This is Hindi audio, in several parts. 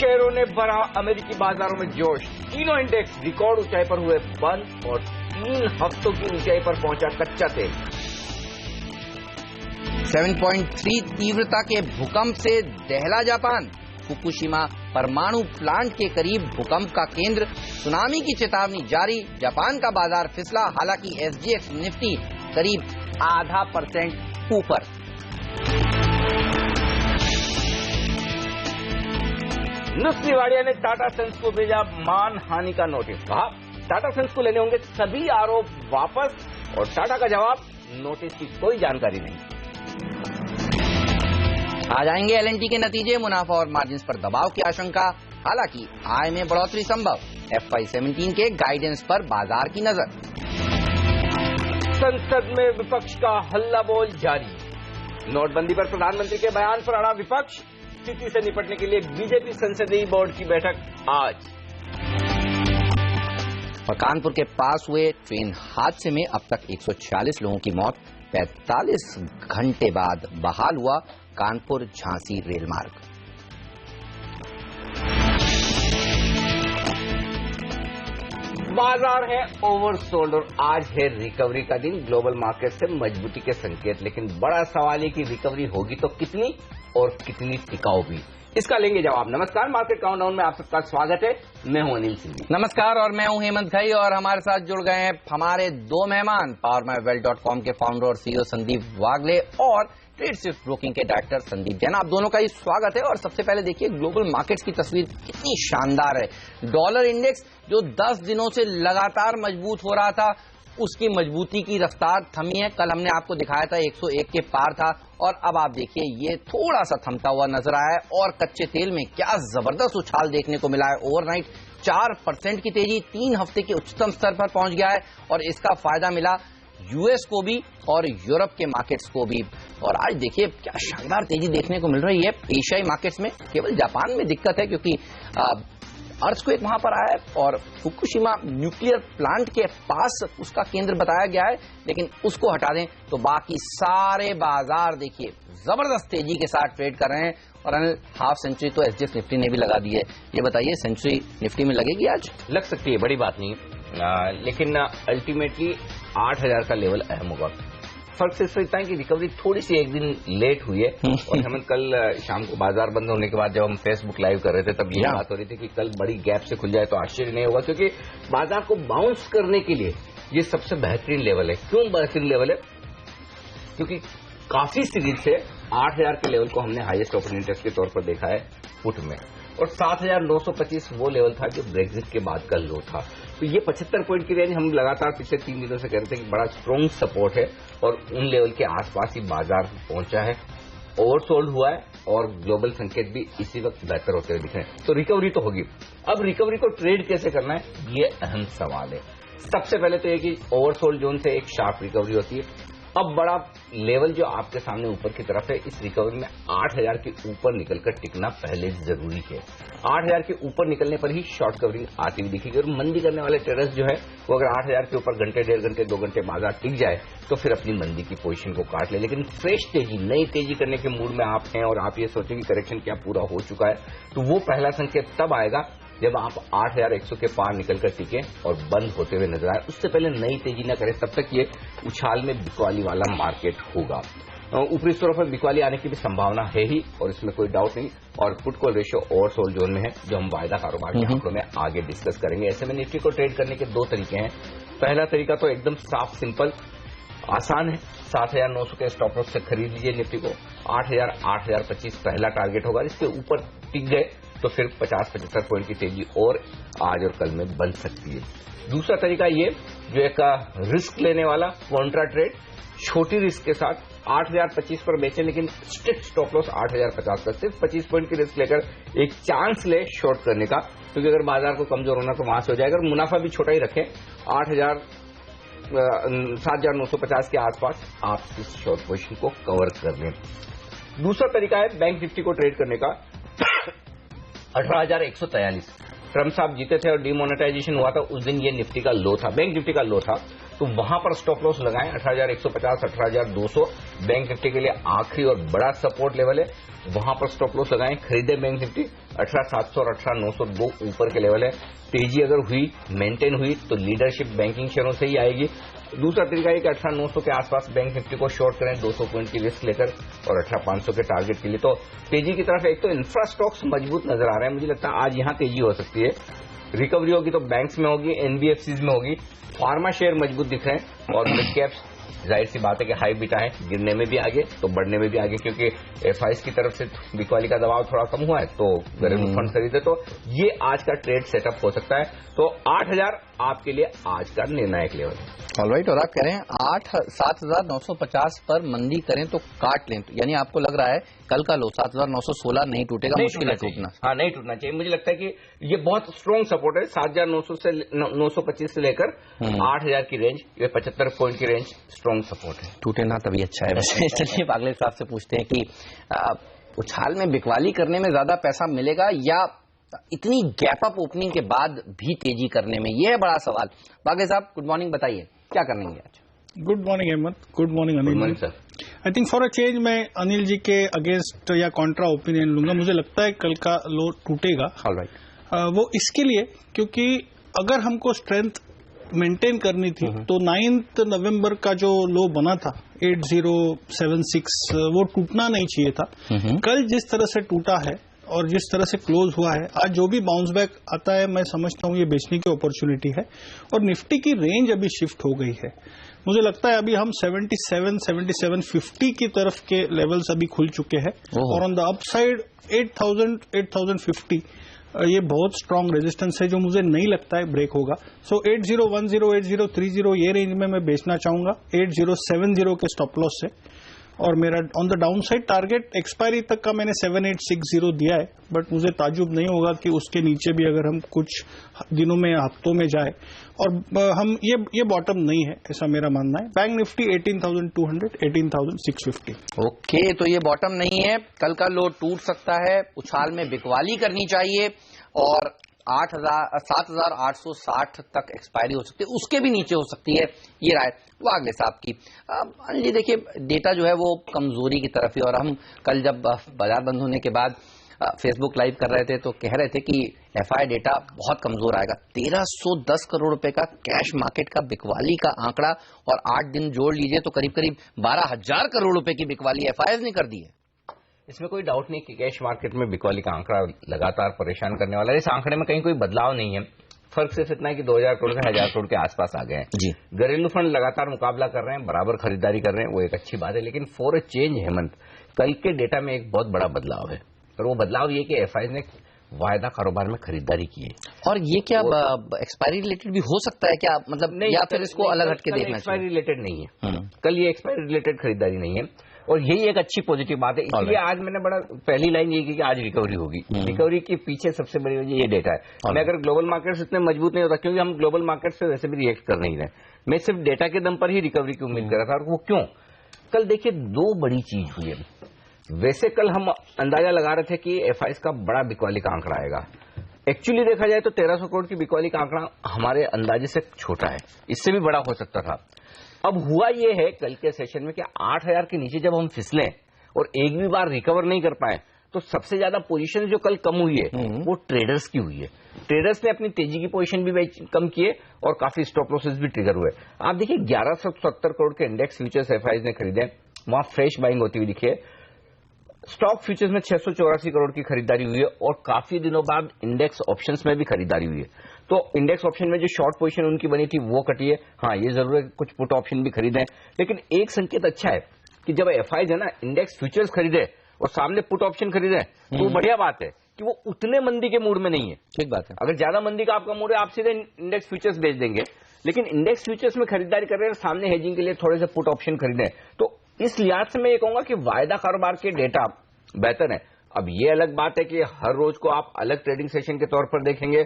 शेयरों ने भरा अमेरिकी बाजारों में जोश। तीनों इंडेक्स रिकॉर्ड ऊंचाई पर हुए बंद और 3 हफ्तों की ऊंचाई पर पहुंचा कच्चा तेल। 7.3 तीव्रता के भूकंप से दहला जापान। फुकुशिमा परमाणु प्लांट के करीब भूकंप का केंद्र। सुनामी की चेतावनी जारी। जापान का बाजार फिसला, हालांकि एसजीएक्स निफ्टी करीब 0.5% ऊपर। नुस्ली वाडिया ने टाटा सन्स को भेजा मानहानि का नोटिस। कहा टाटा सन्स को लेने होंगे सभी आरोप वापस, और टाटा का जवाब नोटिस की कोई जानकारी नहीं। आ जाएंगे एलएनटी के नतीजे। मुनाफा और मार्जिन्स पर दबाव की आशंका, हालांकि आय में बढ़ोतरी संभव। FY17 के गाइडेंस पर बाजार की नजर। संसद में विपक्ष का हल्ला बोल जारी। नोटबंदी पर प्रधानमंत्री के बयान पर अड़ा विपक्ष। स्थिति से निपटने के लिए बीजेपी संसदीय बोर्ड की बैठक आज। और कानपुर के पास हुए ट्रेन हादसे में अब तक 146 लोगों की मौत। 45 घंटे बाद बहाल हुआ कानपुर झांसी रेल मार्ग। बाजार है ओवरसोल्ड और आज है रिकवरी का दिन। ग्लोबल मार्केट से मजबूती के संकेत, लेकिन बड़ा सवाल है कि रिकवरी होगी तो कितनी और कितनी टिकाऊ भी। इसका लेंगे जवाब। नमस्कार, मार्केट काउंटडाउन में आप सबका स्वागत है। मैं हूं अनिल सिंह। नमस्कार, और मैं हूं हेमंत घई, और हमारे साथ जुड़ गए हैं हमारे दो मेहमान, PowerMyWealth.com के फाउंडर और CEO संदीप वागले और ट्रेड स्विफ्ट ब्रोकिंग के डायरेक्टर संदीप जैन। आप दोनों का ही स्वागत है। और सबसे पहले देखिए ग्लोबल मार्केट्स की तस्वीर कितनी शानदार है। डॉलर इंडेक्स जो 10 दिनों से लगातार मजबूत हो रहा था, उसकी मजबूती की रफ्तार थमी है। कल हमने आपको दिखाया था 101 के पार था, और अब आप देखिए ये थोड़ा सा थमता हुआ नजर आया है। और कच्चे तेल में क्या जबरदस्त उछाल देखने को मिला है। ओवरनाइट 4% की तेजी 3 हफ्ते के उच्चतम स्तर पर पहुंच गया है, और इसका फायदा मिला यूएस को भी और यूरोप के मार्केट्स को भी। और आज देखिए क्या शानदार तेजी देखने को मिल रही है एशियाई मार्केट्स में। केवल जापान में दिक्कत है क्योंकि अर्थक्वेक वहां पर आया है, और फुकुशिमा न्यूक्लियर प्लांट के पास उसका केंद्र बताया गया है, लेकिन उसको हटा दें तो बाकी सारे बाजार देखिए जबरदस्त तेजी के साथ ट्रेड कर रहे हैं। और हाफ सेंचुरी तो एसजीएक्स निफ्टी ने भी लगा दी है। ये बताइए सेंचुरी निफ्टी में लगेगी आज? लग सकती है, बड़ी बात नहीं है, लेकिन अल्टीमेटली 8000 का लेवल अहम होगा। फर्क सिर्फ इतना है कि रिकवरी थोड़ी सी एक दिन लेट हुई है। और हम कल शाम को बाजार बंद होने के बाद जब हम फेसबुक लाइव कर रहे थे तब ये बात हो रही थी कि कल बड़ी गैप से खुल जाए तो आश्चर्य नहीं होगा, क्योंकि बाजार को बाउंस करने के लिए ये सबसे बेहतरीन लेवल है। क्यों बेहतरीन लेवल है? क्योंकि काफी सीरीज से 8000 के लेवल को हमने हाईएस्ट ओपन इंटरेस्ट के तौर पर देखा है पुट में, और 7925 वो लेवल था जो ब्रेक्जिट के बाद का लो था। तो ये 75 पॉइंट की रेंज हम लगातार पिछले 3 दिनों से कह रहे थे कि बड़ा स्ट्रॉन्ग सपोर्ट है, और उन लेवल के आसपास ही बाजार पहुंचा है। ओवरसोल्ड हुआ है, और ग्लोबल संकेत भी इसी वक्त बेहतर होते हुए दिख रहे हैं। तो रिकवरी तो होगी। अब रिकवरी को ट्रेड कैसे करना है, ये अहम सवाल है। सबसे पहले तो ये कि ओवरसोल्ड जोन से एक शार्प रिकवरी होती है। अब बड़ा लेवल जो आपके सामने ऊपर की तरफ है, इस रिकवरी में 8000 के ऊपर निकलकर टिकना पहले जरूरी है। 8000 के ऊपर निकलने पर ही शॉर्ट कवरिंग आती हुई दिखेगी, और मंदी करने वाले ट्रेडर्स जो है वो अगर 8000 के ऊपर घंटे, 1.5 घंटे, 2 घंटे बाजार टिक जाए तो फिर अपनी मंदी की पोजीशन को काट ले। लेकिन फ्रेश तेजी, नई तेजी करने के मूड में आप हैं और आप ये सोचें कि करेक्शन क्या पूरा हो चुका है, तो वो पहला संकेत तब आएगा जब आप 8100 के पार निकलकर टिके और बंद होते हुए नजर आए। उससे पहले नई तेजी न करें, तब तक ये उछाल में बिकवाली वाला मार्केट होगा। ऊपरी स्तरों पर बिकवाली आने की भी संभावना है ही, और इसमें कोई डाउट नहीं। और put call ratio oversold zone में है, जो हम वायदा कारोबार के आंकड़ों में आगे डिस्कस करेंगे। ऐसे में निफ्टी को ट्रेड करने के 2 तरीके हैं। पहला तरीका तो एकदम साफ, सिंपल, आसान है। 7900 के स्टॉप लॉस से खरीद लीजिए निफ्टी को। 8000, 8025 पहला टारगेट होगा। इसके ऊपर टिक गए तो फिर 50-75 पॉइंट की तेजी और आज और कल में बन सकती है। दूसरा तरीका ये, जो एक रिस्क लेने वाला कॉन्ट्रा ट्रेड, छोटी रिस्क के साथ 8025 पर बेचें, लेकिन स्ट्रिक्ट स्टॉप लॉस 8050 पर। सिर्फ 25 पॉइंट की रिस्क लेकर एक चांस ले शॉर्ट करने का, क्योंकि अगर बाजार को कमजोर होना तो वहां से हो जाएगा। और मुनाफा भी छोटा ही रखें, 7950 के आसपास आप इस शॉर्ट पोजीशन को कवर कर लें। दूसरा तरीका है बैंक निफ्टी को ट्रेड करने का, 18143। ट्रम्प साहब जीते थे और डिमोनेटाइजेशन हुआ था, उस दिन ये निफ्टी का लो था, बैंक निफ्टी का लो था, तो वहां पर स्टॉप लॉस लगाएं। 18150, 18200 बैंक निफ्टी के लिए आखिरी और बड़ा सपोर्ट लेवल है, वहां पर स्टॉप लॉस लगाएं। खरीदे बैंक निफ्टी 18,700 और 18,902 ऊपर के लेवल है। तेजी अगर हुई, मेंटेन हुई, तो लीडरशिप बैंकिंग शेयरों से ही आएगी। दूसरा तरीका है कि 18,900 के आसपास बैंक निफ्टी को शॉर्ट करें 200 पॉइंट की रिस्क लेकर और 18,500 के टारगेट के लिए। तो तेजी की तरफ एक तो इंफ्रा स्टॉक्स मजबूत नजर आ रहे हैं, मुझे लगता है आज यहां तेजी हो सकती है। रिकवरी होगी तो बैंक्स में होगी, एनबीएफसीज में होगी। फार्मा शेयर मजबूत दिख रहे हैं और मिड कैप्स जाहिर सी बात है कि हाई बीटा है, गिरने में भी आगे तो बढ़ने में भी आगे, क्योंकि एफआईज की तरफ से बिकवाली का दबाव थोड़ा कम हुआ है तो घरेलू फंड खरीदे, तो ये आज का ट्रेड सेटअप हो सकता है। तो 8,000 आपके लिए आज का निर्णायक लेवल है। ऑलराइट, और आप कह रहे हैं 7,950 पर मंदी करें तो काट लें, तो यानी आपको लग रहा है कल का लो 7,916 नहीं टूटेगा, मुश्किल है टूटना। हाँ, नहीं टूटना चाहिए। मुझे लगता है कि ये बहुत स्ट्रॉन्ग सपोर्ट है। 7,900 से 925 से लेकर 8,000 की रेंज, ये 75 पॉइंट की रेंज स्ट्रॉन्ग सपोर्ट है। टूटे ना तभी अच्छा है। वैसे चलिए वागले साहब से पूछते हैं कि उछाल में बिकवाली करने में ज्यादा पैसा मिलेगा या इतनी गैप अप ओपनिंग के बाद भी तेजी करने में, यह है बड़ा सवाल। वागले साहब गुड मॉर्निंग, बताइए क्या करेंगे आज? Good morning Ahmad, good morning Anil ji. I think for a change मैं अनिल जी के अगेंस्ट या कॉन्ट्रा ओपिनियन लूंगा। मुझे लगता है कल का लो टूटेगा। ऑलराइट, वो इसके लिए क्योंकि अगर हमको स्ट्रेंथ मेंटेन करनी थी तो 9 नवंबर का जो लो बना था 8076 वो टूटना नहीं चाहिए था। कल जिस तरह से टूटा है और जिस तरह से क्लोज हुआ है, आज जो भी बाउंस बैक आता है मैं समझता हूं ये बेचने की अपॉर्चुनिटी है। और निफ्टी की रेंज अभी शिफ्ट हो गई है। मुझे लगता है अभी हम 7750 की तरफ के लेवल्स अभी खुल चुके हैं और ऑन द अपसाइड 8050 ये बहुत स्ट्रांग रेजिस्टेंस है जो मुझे नहीं लगता है ब्रेक होगा। सो 8010 8030 ये रेंज में मैं बेचना चाहूंगा 8070 के स्टॉप लॉस से। और मेरा on the down side target expiry तक का मैंने 7860 दिया है, बट मुझे ताजुब नहीं होगा कि उसके नीचे भी अगर हम कुछ दिनों में हफ्तों में जाए और हम ये बॉटम नहीं है, ऐसा मेरा मानना है। Bank Nifty 18,200 18,650। ओके, तो ये बॉटम नहीं है, कल का लो टूट सकता है, उछाल में बिकवाली करनी चाहिए और 7,860 तक एक्सपायरी हो सकती है, उसके भी नीचे हो सकती है, ये राय वागले साहब की। अनिल जी देखिए, डेटा जो है वो कमजोरी की तरफ ही, और हम कल जब बाजार बंद होने के बाद फेसबुक लाइव कर रहे थे तो कह रहे थे कि एफआई डेटा बहुत कमजोर आएगा। 1310 करोड़ रुपए का कैश मार्केट का बिकवाली का आंकड़ा और 8 दिन जोड़ लीजिए तो करीब करीब 12,000 करोड़ रुपए की बिकवाली एफआईज ने कर दी है। इसमें कोई डाउट नहीं कि कैश मार्केट में बिकवाली का आंकड़ा लगातार परेशान करने वाला है। इस आंकड़े में कहीं कोई बदलाव नहीं है, फर्क सिर्फ इतना है कि 2,000 करोड़ से 1,000 करोड़ के आसपास आ गए हैं जी। घरेलू फंड लगातार मुकाबला कर रहे हैं, बराबर खरीदारी कर रहे हैं, वो एक अच्छी बात है। लेकिन फॉर ए चेंज हेमंत, कल के डेटा में एक बहुत बड़ा बदलाव है और वो बदलाव ये कि एफआईज ने वायदा कारोबार में खरीदारी की है। और ये क्या एक्सपायरी रिलेटेड भी हो सकता है क्या, मतलब नहीं, या फिर इसको अलग हटके देखना चाहिए? एक्सपायरी रिलेटेड नहीं है, कल ये एक्सपायरी रिलेटेड खरीदारी नहीं है और यही एक अच्छी पॉजिटिव बात है। इसलिए आज मैंने बड़ा पहली लाइन ये की कि आज रिकवरी होगी। रिकवरी के पीछे सबसे बड़ी वजह ये डेटा है। मैं अगर ग्लोबल मार्केट्स इतने मजबूत नहीं होता, क्योंकि हम ग्लोबल मार्केट से वैसे भी रिएक्ट कर नहीं रहे, मैं सिर्फ डेटा के दम पर ही रिकवरी की उम्मीद कर रहा था। और वो क्यों? कल देखिए दो बड़ी चीज हुई है। वैसे कल हम अंदाजा लगा रहे थे कि एफआईज का बड़ा बिकवाली का आंकड़ा आएगा। एक्चुअली देखा जाए तो 1300 करोड़ की बिकवाली का आंकड़ा हमारे अंदाजे से छोटा है, इससे भी बड़ा हो सकता था। अब हुआ ये है कल के सेशन में कि 8,000 के नीचे जब हम फिसले और एक भी बार रिकवर नहीं कर पाए तो सबसे ज्यादा पोजीशन जो कल कम हुई है वो ट्रेडर्स की हुई है। ट्रेडर्स ने अपनी तेजी की पोजीशन भी कम किए और काफी स्टॉप लॉसेस भी ट्रिगर हुए। आप देखिए 1170 करोड़ के इंडेक्स फ्यूचर्स एफआईज ने खरीदे, वहां फ्रेश बाइंग होती हुई दिखी है। स्टॉक फ्यूचर्स में 684 करोड़ की खरीदारी हुई है और काफी दिनों बाद इंडेक्स ऑप्शंस में भी खरीदारी हुई है। तो इंडेक्स ऑप्शन में जो शॉर्ट पोजीशन उनकी बनी थी वो कटी है। हाँ, ये जरूर है कुछ पुट ऑप्शन भी खरीदे, लेकिन एक संकेत अच्छा है कि जब एफआईज है ना इंडेक्स फ्यूचर्स खरीदे और सामने पुट ऑप्शन खरीदे तो बढ़िया बात है कि वो उतने मंदी के मूड में नहीं है। ठीक बात है, अगर ज्यादा मंदी का आपका मूड है आप सीधे इंडेक्स फ्यूचर्स बेच देंगे, लेकिन इंडेक्स फ्यूचर्स में खरीदारी कर रहे हैं, सामने हेजिंग के लिए थोड़े से पुट ऑप्शन खरीदे। तो इस लिहाज से मैं ये कहूंगा कि वायदा कारोबार के डेटा बेहतर है। अब ये अलग बात है कि हर रोज को आप अलग ट्रेडिंग सेशन के तौर पर देखेंगे।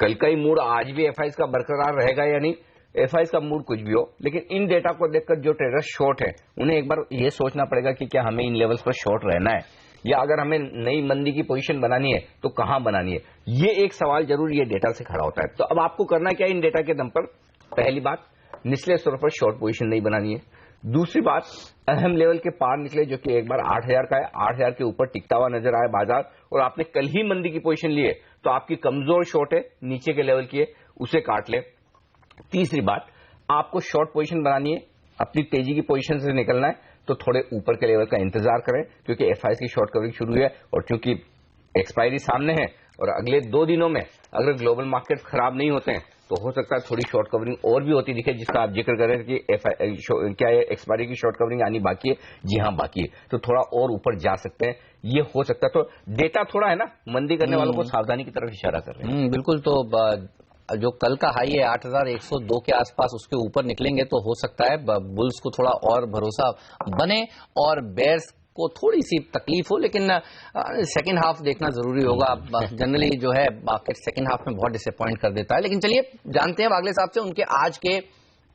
कल का ही मूड आज भी एफआईज का बरकरार रहेगा या नहीं, एफआईज का मूड कुछ भी हो, लेकिन इन डेटा को देखकर जो ट्रेडर शॉर्ट है उन्हें एक बार ये सोचना पड़ेगा कि क्या हमें इन लेवल्स पर शॉर्ट रहना है या अगर हमें नई मंदी की पोजीशन बनानी है तो कहां बनानी है। ये एक सवाल जरूर ये डेटा से खड़ा होता है। तो अब आपको करना क्या इन डेटा के दम पर? पहली बात, निचले स्तर पर शॉर्ट पोजीशन नहीं बनानी है। दूसरी बात, अहम लेवल के पार निकले जो कि एक बार 8,000 का है, 8,000 के ऊपर टिकता हुआ नजर आया बाजार, और आपने कल ही मंदी की पोजीशन ली है तो आपकी कमजोर शॉर्ट है, नीचे के लेवल की है, उसे काट ले। तीसरी बात, आपको शॉर्ट पोजीशन बनानी है, अपनी तेजी की पोजीशन से निकलना है तो थोड़े ऊपर के लेवल का इंतजार करें, क्योंकि एफआईएस की शॉर्ट कवरिंग शुरू हुई है और चूंकि एक्सपायरी सामने है और अगले 2 दिनों में अगर ग्लोबल मार्केट खराब नहीं होते हैं तो हो सकता है थोड़ी शॉर्ट कवरिंग और भी होती दिखे, जिसका आप जिक्र करें कि क्या है एक्सपायरी की शॉर्ट कवरिंग आनी बाकी है। जी हाँ बाकी है, तो थोड़ा और ऊपर जा सकते हैं, ये हो सकता है। तो डेटा थोड़ा है ना मंदी करने वालों को सावधानी की तरफ इशारा कर रहे हैं। बिल्कुल। तो जो कल का हाई है 8,102 के आसपास, उसके ऊपर निकलेंगे तो हो सकता है बुल्स को थोड़ा और भरोसा बने और बेयर्स को थोड़ी सी तकलीफ हो, लेकिन सेकंड हाफ देखना जरूरी होगा। जनरली जो है मार्केट सेकंड हाफ में बहुत डिसअपॉइंट कर देता है। लेकिन चलिए जानते हैं वागले साहब से उनके आज के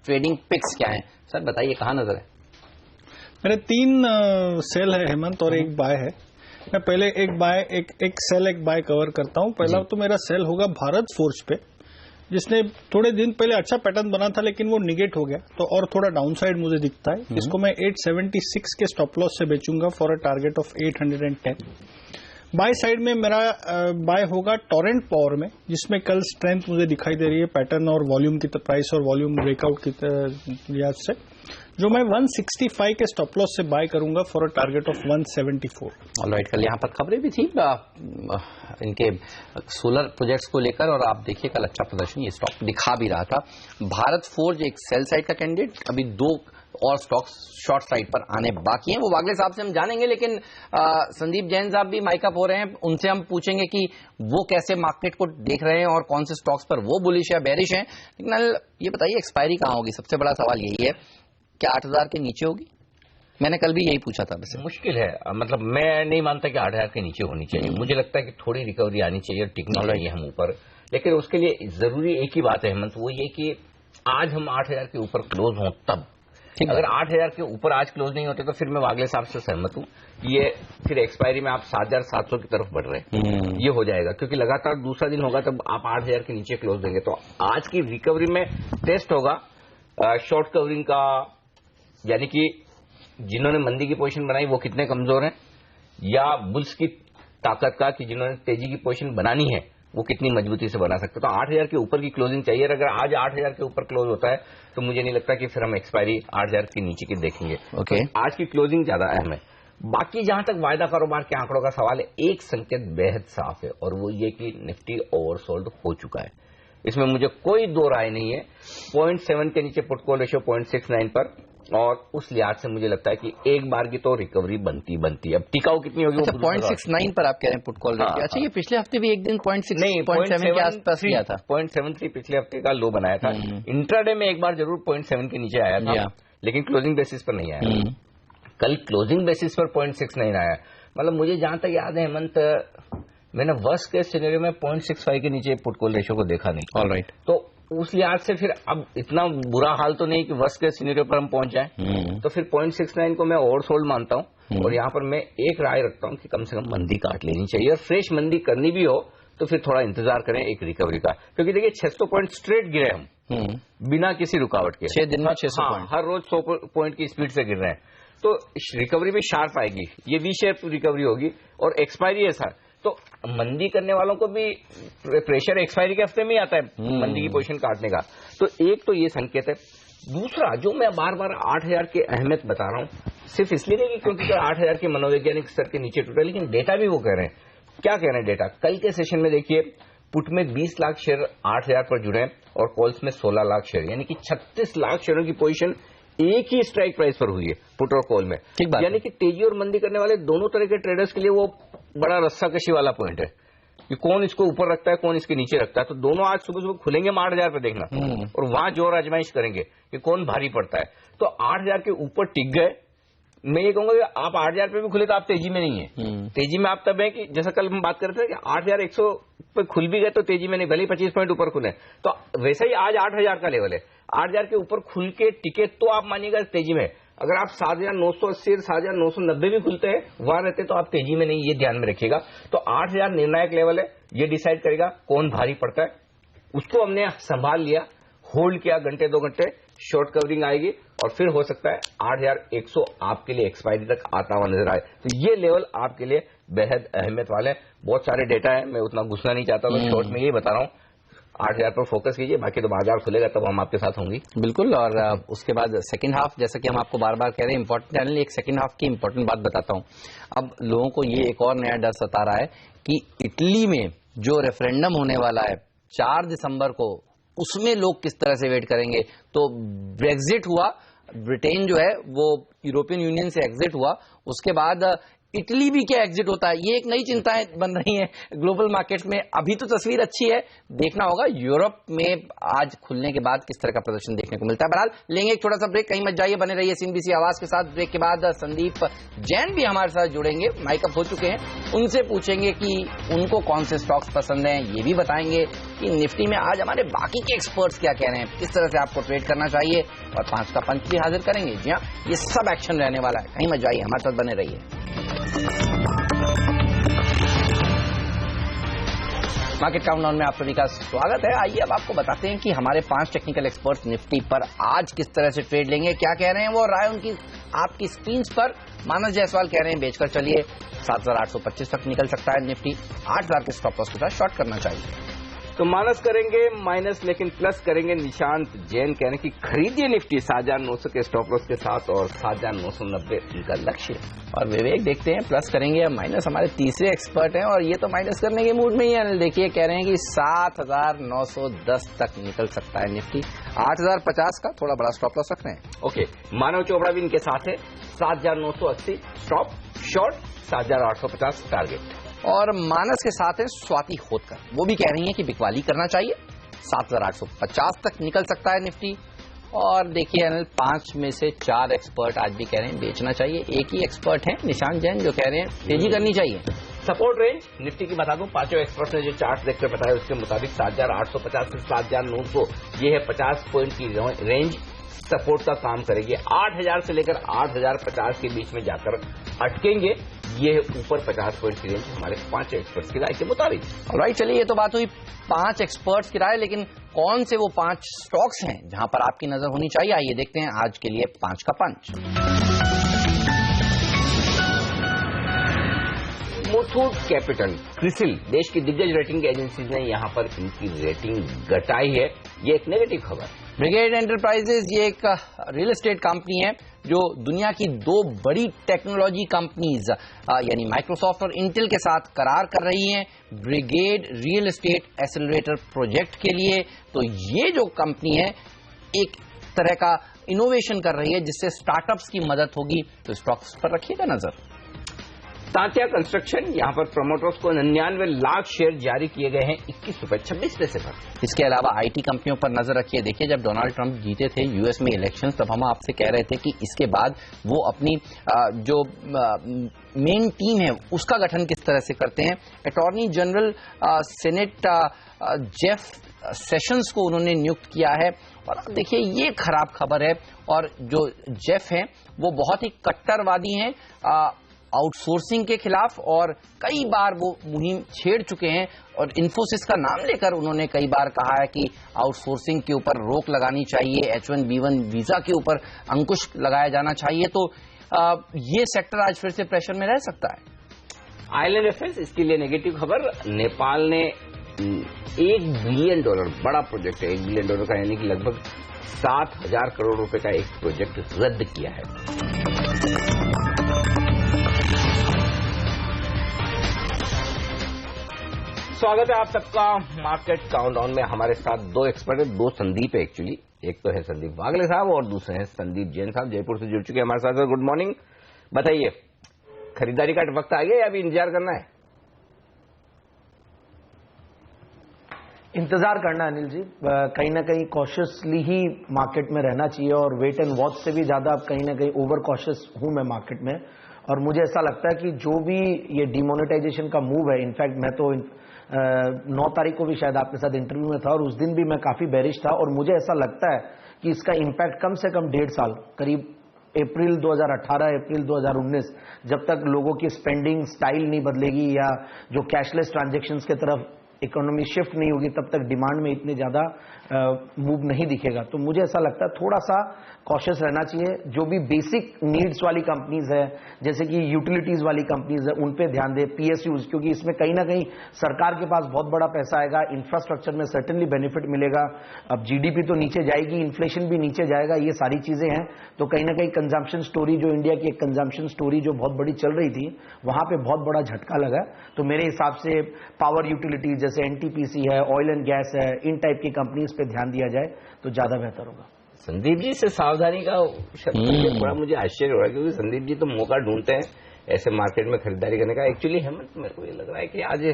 ट्रेडिंग पिक्स क्या हैं। सर बताइए कहाँ नजर है? मेरे 3 सेल है हेमंत और 1 बाय है। मैं पहले एक सेल एक बाय कवर करता हूं। पहला तो मेरा सेल होगा भारत फोर्ज पे, जिसने थोड़े दिन पहले अच्छा पैटर्न बना था लेकिन वो निगेट हो गया, तो और थोड़ा डाउनसाइड मुझे दिखता है। इसको मैं 876 के स्टॉप लॉस से बेचूंगा for a target of 810। Buy side में मेरा बाय होगा टोरेंट पावर में, जिसमें कल स्ट्रेंथ मुझे दिखाई दे रही है पैटर्न और वॉल्यूम की प्राइस और वॉल्यूम ब्रेकआउट की लिहाज से, जो मैं 165 के स्टॉप लॉस से बाय करूंगा for a target of 174। Alright, कल यहाँ पर खबरें भी थी इनके सोलर प्रोजेक्ट्स को लेकर, और आप देखिए कल अच्छा प्रदर्शन ये स्टॉक दिखा भी रहा था। भारत फोर्ज एक सेल साइड का कैंडिडेट, अभी 2 और स्टॉक्स शॉर्ट साइड पर आने बाकी हैं, वो वागले साहब से हम जानेंगे। लेकिन संदीप जैन साहब भी माइकअप हो रहे हैं, उनसे हम पूछेंगे कि वो कैसे मार्केट को देख रहे हैं और कौन से स्टॉक्स पर वो बुलिश या बेरिश हैं। लेकिन ये बताइए एक्सपायरी कहाँ होगी? सबसे बड़ा सवाल यही है, क्या 8,000 के नीचे होगी? मैंने कल भी यही पूछा था। वैसे मुश्किल है, मतलब मैं नहीं मानता कि 8,000 के नीचे होनी चाहिए। मुझे लगता है कि थोड़ी रिकवरी आनी चाहिए और टिकना चाहिए हम ऊपर, लेकिन उसके लिए जरूरी एक ही बात है हेमंत, वो ये कि आज हम 8,000 के ऊपर क्लोज हों तब। अगर 8,000 के ऊपर आज क्लोज नहीं होते तो फिर मैं वागले साहब से सहमत हूं, ये फिर एक्सपायरी में आप 7,700 की तरफ बढ़ रहे हैं, ये हो जाएगा, क्योंकि लगातार दूसरा दिन होगा तब आप 8,000 के नीचे क्लोज देंगे। तो आज की रिकवरी में टेस्ट होगा शॉर्ट कवरिंग का, यानी कि जिन्होंने मंदी की पोजीशन बनाई वो कितने कमजोर हैं, या बुल्स की ताकत का कि जिन्होंने तेजी की पोजीशन बनानी है वो कितनी मजबूती से बना सकते। तो 8,000 के ऊपर की क्लोजिंग चाहिए। अगर आज 8,000 के ऊपर क्लोज होता है तो मुझे नहीं लगता कि फिर हम एक्सपायरी 8,000 के नीचे की देखेंगे। ओके, आज की क्लोजिंग ज्यादा अहम है। बाकी जहां तक वायदा कारोबार के आंकड़ों का सवाल है, एक संकेत बेहद साफ है और वो ये कि निफ्टी ओवरसोल्ड हो चुका है, इसमें मुझे कोई दो राय नहीं है। 0.7 के नीचे पुट कॉल रेशियो 0.69 पर, और उस लिहाज से मुझे लगता है कि एक बार की तो रिकवरी बनती है। अब टिकाऊ कितनी होगी? अच्छा, 0.69 पर आप कह रहे हैं पुट कॉल रेशियो। अच्छा, ये पिछले हफ्ते भी एक दिन 0.7 के आसपास किया था। 0.73 पिछले हफ्ते का लो बनाया था। इंट्राडे में एक बार जरूर 0.7 के नीचे आया था, लेकिन क्लोजिंग बेसिस पर नहीं आया। कल क्लोजिंग बेसिस पर 0.69 आया। मतलब मुझे जहां तक याद है हेमंत, मैंने वर्स्ट केस सिनेरियो में 0.65 के नीचे पुट कॉल रेशियो को देखा नहीं। ऑलराइट, तो उस लिहाज से फिर अब इतना बुरा हाल तो नहीं कि वर्स्ट केस सिनेरियो पर हम पहुंच जाएं। तो फिर 0.69 को मैं ओवरसोल्ड मानता हूं, और यहां पर मैं एक राय रखता हूं कि कम से कम मंदी काट लेनी चाहिए, और फ्रेश मंदी करनी भी हो तो फिर थोड़ा इंतजार करें एक रिकवरी का, क्योंकि देखिए 600 पॉइंट स्ट्रेट गिरे हम बिना किसी रुकावट के, 6 दिन में 600 पॉइंट, हर रोज 100 पॉइंट की स्पीड से गिर रहे हैं। तो रिकवरी भी शार्प आएगी, ये वी शेप रिकवरी होगी, और एक्सपायरी है सर, तो मंदी करने वालों को भी प्रेशर एक्सपायरी के हफ्ते में ही आता है मंदी की पोजीशन काटने का। तो एक तो ये संकेत है। दूसरा, जो मैं बार बार 8,000 की अहमियत बता रहा हूं, सिर्फ इसलिए नहीं कि क्योंकि 8,000 के मनोवैज्ञानिक स्तर के नीचे टूटा, लेकिन डेटा भी वो कह रहे हैं। क्या कह रहे हैं डेटा? कल के सेशन में देखिए, पुट में 20 लाख शेयर 8,000 पर जुड़े हैं और कॉल्स में 16 लाख शेयर, यानी कि 36 लाख शेयरों की पोजीशन एक ही स्ट्राइक प्राइस पर हुई है पुट और कॉल में। यानी कि तेजी और मंदी करने वाले दोनों तरह के ट्रेडर्स के लिए वो बड़ा रस्साकशी वाला पॉइंट है कि कौन इसको ऊपर रखता है, कौन इसके नीचे रखता है। तो दोनों आज सुबह सुबह खुलेंगे 8,000 पे देखना, और वहां जोर आजमाइश करेंगे कि कौन भारी पड़ता है। तो 8,000 के ऊपर टिक गए। मैं ये कहूंगा कि आप 8,000 पे भी खुले तो आप तेजी में नहीं है। तेजी में आप तब है कि जैसा कल हम बात कर रहे थे कि 8,100 पे खुल भी गए तो तेजी में नहीं, भले 25 पॉइंट ऊपर खुले। तो वैसे ही आज 8,000 का लेवल है, 8,000 के ऊपर खुल के टिके तो आप मानिएगा तेजी में। अगर आप 7,980 7,990 भी खुलते हैं वहां रहते तो आप तेजी में नहीं, ये ध्यान में रखिएगा। तो 8,000 निर्णायक लेवल है, ये डिसाइड करेगा कौन भारी पड़ता है। उसको हमने संभाल लिया, होल्ड किया घंटे 2 घंटे, शॉर्ट कवरिंग आएगी और फिर हो सकता है 8,100 आपके लिए एक्सपायरी तक आता हुआ नजर आए। तो ये लेवल आपके लिए बेहद अहमियत वाले हैं। बहुत सारे डेटा है, मैं उतना घुसना नहीं चाहता, तो शॉर्ट में यही बता रहा हूँ 8,000 पर फोकस कीजिए, बाकी तो बाजार खुलेगा तब हम आपके साथ होंगे। बिल्कुल। और उसके बाद सेकंड हाफ, जैसा कि हम आपको बार बार कह रहे हैं इंपॉर्टेंट चैनल, एक सेकंड हाफ की इंपॉर्टेंट बात बताता हूं। अब लोगों को ये एक और नया डर सता रहा है कि इटली में जो रेफरेंडम होने वाला है 4 दिसंबर को, उसमें लोग किस तरह से वेट करेंगे। तो ब्रेग्जिट हुआ, ब्रिटेन जो है वो यूरोपियन यूनियन से एग्जिट हुआ, उसके बाद इटली भी क्या एग्जिट होता है, ये एक नई चिंताएं बन रही हैं ग्लोबल मार्केट्स में। अभी तो तस्वीर अच्छी है, देखना होगा यूरोप में आज खुलने के बाद किस तरह का प्रदर्शन देखने को मिलता है। बहरहाल लेंगे एक छोटा सा ब्रेक, कहीं मत जाइए, बने रहिए सीएनबीसी आवाज के साथ। ब्रेक के बाद संदीप जैन भी हमारे साथ जुड़ेंगे, माइकअप हो चुके हैं, उनसे पूछेंगे कि उनको कौन से स्टॉक्स पसंद हैं, ये भी बताएंगे कि निफ्टी में आज हमारे बाकी के एक्सपर्ट्स क्या कह रहे हैं, किस तरह से आपको ट्रेड करना चाहिए, और 5 का पंच भी हाजिर करेंगे। जी हाँ, ये सब एक्शन रहने वाला है, कहीं मत जाइए, हमारे साथ बने रहिए। मार्केट काउंटडाउन में आप सभी का स्वागत है। आइए अब आपको बताते हैं कि हमारे 5 टेक्निकल एक्सपर्ट्स निफ्टी पर आज किस तरह से ट्रेड लेंगे, क्या कह रहे हैं वो, राय उनकी आपकी स्क्रीन पर। मानस जायसवाल कह रहे हैं बेचकर चलिए, 7,825 तक निकल सकता है निफ्टी, 8,000 के स्टॉप लॉस के साथ शॉर्ट करना चाहिए। तो माइनस करेंगे माइनस, लेकिन प्लस करेंगे। निशांत जैन कह रहे हैं कि खरीदिए निफ्टी 7,900 के स्टॉप लॉस के साथ और 7,990 इनका लक्ष्य। और विवेक देखते हैं प्लस करेंगे या माइनस, हमारे तीसरे एक्सपर्ट हैं और ये तो माइनस करने के मूड में ही है। देखिए कह रहे हैं कि 7,910 तक निकल सकता है निफ्टी, 8,050 का थोड़ा बड़ा स्टॉप लॉस रख रहे हैं। ओके, मानव चोपड़ा भी इनके साथ है, 7,980 स्टॉप, शॉर्ट 7,850 टारगेट। और मानस के साथ है स्वाति होतकर, वो भी कह रही हैं कि बिकवाली करना चाहिए, 7,850 तक निकल सकता है निफ्टी। और देखिए अनिल, 5 में से 4 एक्सपर्ट आज भी कह रहे हैं बेचना चाहिए, एक ही एक्सपर्ट है निशांत जैन जो कह रहे हैं तेजी करनी चाहिए। सपोर्ट रेंज निफ्टी की बता दूं, 5 एक्सपर्ट ने जो चार्ट देखकर बताया उसके मुताबिक 7,850 से 7,900 ये है 50 पॉइंट की रेंज सपोर्ट का काम करेगी। 8,000 से लेकर 8,050 के बीच में जाकर अटकेंगे, ये ऊपर 50 पॉइंट की रेंज हमारे 5 एक्सपर्ट्स की राय के मुताबिक। राइट, चलिए ये तो बात हुई 5 एक्सपर्ट्स की राय, लेकिन कौन से वो 5 स्टॉक्स हैं जहां पर आपकी नजर होनी चाहिए, आइए देखते हैं आज के लिए 5 का पंच। मुथूट कैपिटल, क्रिसिल, देश की दिग्गज रेटिंग एजेंसीज ने यहां पर इनकी रेटिंग घटाई है, ये एक नेगेटिव खबर। ब्रिगेड एंटरप्राइजेज, ये एक रियल एस्टेट कंपनी है जो दुनिया की 2 बड़ी टेक्नोलॉजी कंपनीज यानी माइक्रोसॉफ्ट और इंटेल के साथ करार कर रही हैं brigade real estate accelerator project के लिए। तो ये जो कंपनी है एक तरह का इनोवेशन कर रही है जिससे स्टार्टअप्स की मदद होगी, तो स्टॉक्स पर रखिएगा नजर। तांत्या कंस्ट्रक्शन, यहां पर प्रमोटर्स को 99 लाख शेयर जारी किए गए हैं 21 रुपए 26 पैसे पर। इसके अलावा आईटी कंपनियों पर नजर रखिए। देखिए जब डोनाल्ड ट्रंप जीते थे यूएस में इलेक्शन, तब हम आपसे कह रहे थे कि इसके बाद वो अपनी जो मेन टीम है उसका गठन किस तरह से करते हैं। Attorney general senate Jeff sessions को उन्होंने नियुक्त किया है, और देखिए ये खराब खबर है। और जो जेफ हैं वो बहुत ही कट्टरवादी हैं आउटसोर्सिंग के खिलाफ, और कई बार वो मुहिम छेड़ चुके हैं, और इन्फोसिस का नाम लेकर उन्होंने कई बार कहा है कि आउटसोर्सिंग के ऊपर रोक लगानी चाहिए, H1B1 वीजा के ऊपर अंकुश लगाया जाना चाहिए। तो ये सेक्टर आज फिर से प्रेशर में रह सकता है। आइलैंड अफेयर्स, इसके लिए नेगेटिव खबर। नेपाल ने $1 बिलियन, बड़ा प्रोजेक्ट है, $1 बिलियन का, यानी कि लगभग 7,000 करोड़ रुपए का एक प्रोजेक्ट रद्द किया है। स्वागत है आप सबका मार्केट काउंटडाउन में। हमारे साथ 2 एक्सपर्ट है, 2 संदीप है एक्चुअली, एक तो है संदीप वागले साहब और दूसरे हैं संदीप जैन साहब, जयपुर से जुड़ चुके हैं हमारे साथ। गुड मॉर्निंग, बताइए खरीदारी का वक्त आ गया या अभी इंतजार करना है? इंतजार करना अनिल जी, कहीं ना कहीं कॉशियसली ही मार्केट में रहना चाहिए, और वेट एंड वॉच से भी ज्यादा अब कहीं ना कहीं ओवर कॉशियस हूं मैं मार्केट में। और मुझे ऐसा लगता है कि जो भी ये डिमोनेटाइजेशन का मूव है, इनफैक्ट मैं तो 9 तारीख को भी शायद आपके साथ इंटरव्यू में था, और उस दिन भी मैं काफी बेरिश था, और मुझे ऐसा लगता है कि इसका इम्पैक्ट कम से कम 1.5 साल, करीब अप्रैल 2018 अप्रैल 2019, जब तक लोगों की स्पेंडिंग स्टाइल नहीं बदलेगी या जो कैशलेस ट्रांजैक्शंस की तरफ इकोनॉमी शिफ्ट नहीं होगी तब तक डिमांड में इतने ज्यादा मूव नहीं दिखेगा। तो मुझे ऐसा लगता है थोड़ा सा कॉशियस रहना चाहिए। जो भी बेसिक नीड्स वाली कंपनीज है, जैसे कि यूटिलिटीज वाली कंपनीज है, उन पे ध्यान दे, पीएसयूज, क्योंकि इसमें कहीं ना कहीं सरकार के पास बहुत बड़ा पैसा आएगा, इंफ्रास्ट्रक्चर में सर्टेनली बेनिफिट मिलेगा। अब जीडीपी तो नीचे जाएगी, इन्फ्लेशन भी नीचे जाएगा, ये सारी चीजें हैं। तो कहीं ना कहीं कंजम्पशन स्टोरी, जो इंडिया की एक कंजम्पशन स्टोरी जो बहुत बड़ी चल रही थी, वहां पे बहुत बड़ा झटका लगा। तो मेरे हिसाब से पावर यूटिलिटीज जैसे एनटीपीसी है, ऑयल एंड गैस है, इन टाइप की कंपनीज पे ध्यान दिया जाए तो ज्यादा बेहतर होगा। संदीप जी से सावधानी का शब्द थोड़ा मुझे आश्चर्य हो रहा है, क्योंकि संदीप जी तो मौका ढूंढते हैं ऐसे मार्केट में खरीदारी करने का। एक्चुअली हेमंत, मेरे को ये लग रहा है कि आज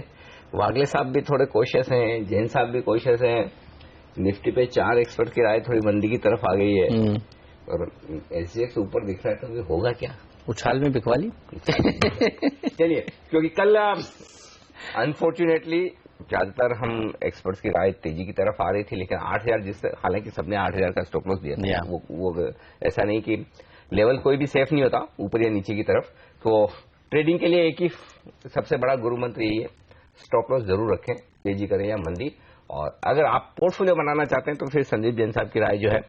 वागले साहब भी थोड़े कोशियस हैं, जैन साहब भी कोशियस हैं। निफ्टी पे 4 एक्सपर्ट की राय थोड़ी मंदी की तरफ आ गई है और एसजीएक्स ऊपर दिख रहा है, तो होगा क्या? उछाल में बिकवा ली। चलिए, क्योंकि कल अनफॉर्चुनेटली ज्यादातर हम एक्सपर्ट्स की राय तेजी की तरफ आ रही थी, लेकिन 8000, जिससे हालांकि सबने 8000 का स्टॉप लॉस दिया था, वो ऐसा नहीं कि लेवल कोई भी सेफ नहीं होता ऊपर या नीचे की तरफ। तो ट्रेडिंग के लिए एक ही सबसे बड़ा गुरु मंत्र यही है, स्टॉप लॉस जरूर रखें, तेजी करें या मंदी। और अगर आप पोर्टफोलियो बनाना चाहते हैं तो फिर संदीप जैन साहब की राय जो है,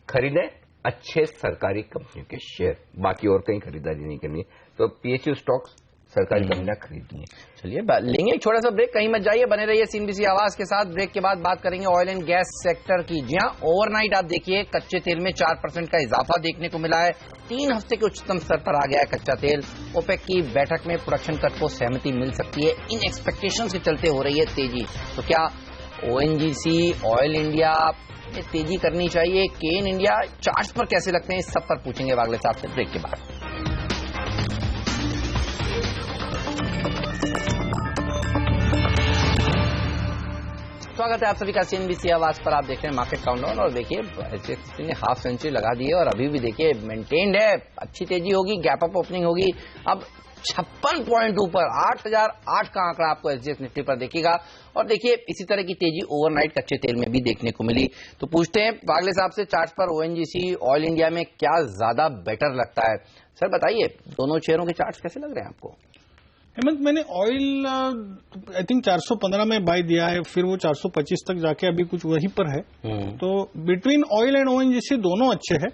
खरीदें अच्छे सरकारी कंपनियों के शेयर, बाकी और कहीं खरीदारी नहीं करनी। तो पीएसयू स्टॉक्स, सरकारी कंपनियां खरीदनी है। चलिए लेंगे एक छोटा सा ब्रेक, कहीं मत जाइए, बने रहिए सीएनबीसी आवाज के साथ। ब्रेक के बाद बात करेंगे ऑयल एंड गैस सेक्टर की। जी हां, ओवरनाइट आप देखिए कच्चे तेल में 4% का इजाफा देखने को मिला है। 3 हफ्ते के उच्चतम स्तर पर आ गया है कच्चा तेल। ओपेक की बैठक में प्रोडक्शन कट को सहमति मिल सकती है, इन एक्सपेक्टेशंस के चलते हो रही है तेजी। तो क्या ओएनजीसी, ऑयल इंडिया में तेजी करनी चाहिए? केन इंडिया चार्ट्स पर कैसे लगते हैं, इस सब पर पूछेंगे वागले साहब से ब्रेक के बाद। स्वागत है आप सभी का सीएनबीसी आवाज पर। आप देख रहे हैं मार्केट काउंटडाउन और देखिए एचडीएफसी ने हाफ सेंचुरी लगा दी है और अभी भी देखिए मेंटेन्ड है, अच्छी तेजी होगी, गैप अप ओपनिंग होगी। अब 56 पॉइंट ऊपर 8008 का आंकड़ा आपको एसजीएक्स निफ्टी पर देखिएगा। और देखिए इसी तरह की तेजी ओवरनाइट कच्चे तेल में भी देखने को मिली। तो पूछते हैं वागले साहब से, चार्ट पर ओएनजीसी, ऑयल इंडिया में क्या ज्यादा बेटर लगता है? सर बताइए, दोनों शेयरों के चार्ट्स कैसे लग रहे हैं आपको? हेमंत, मैंने ऑयल आई थिंक 415 में बाय दिया है, फिर वो 425 तक जाके अभी कुछ वहीं पर है। तो बिटवीन ऑयल एंड ओएनजीसी दोनों अच्छे हैं।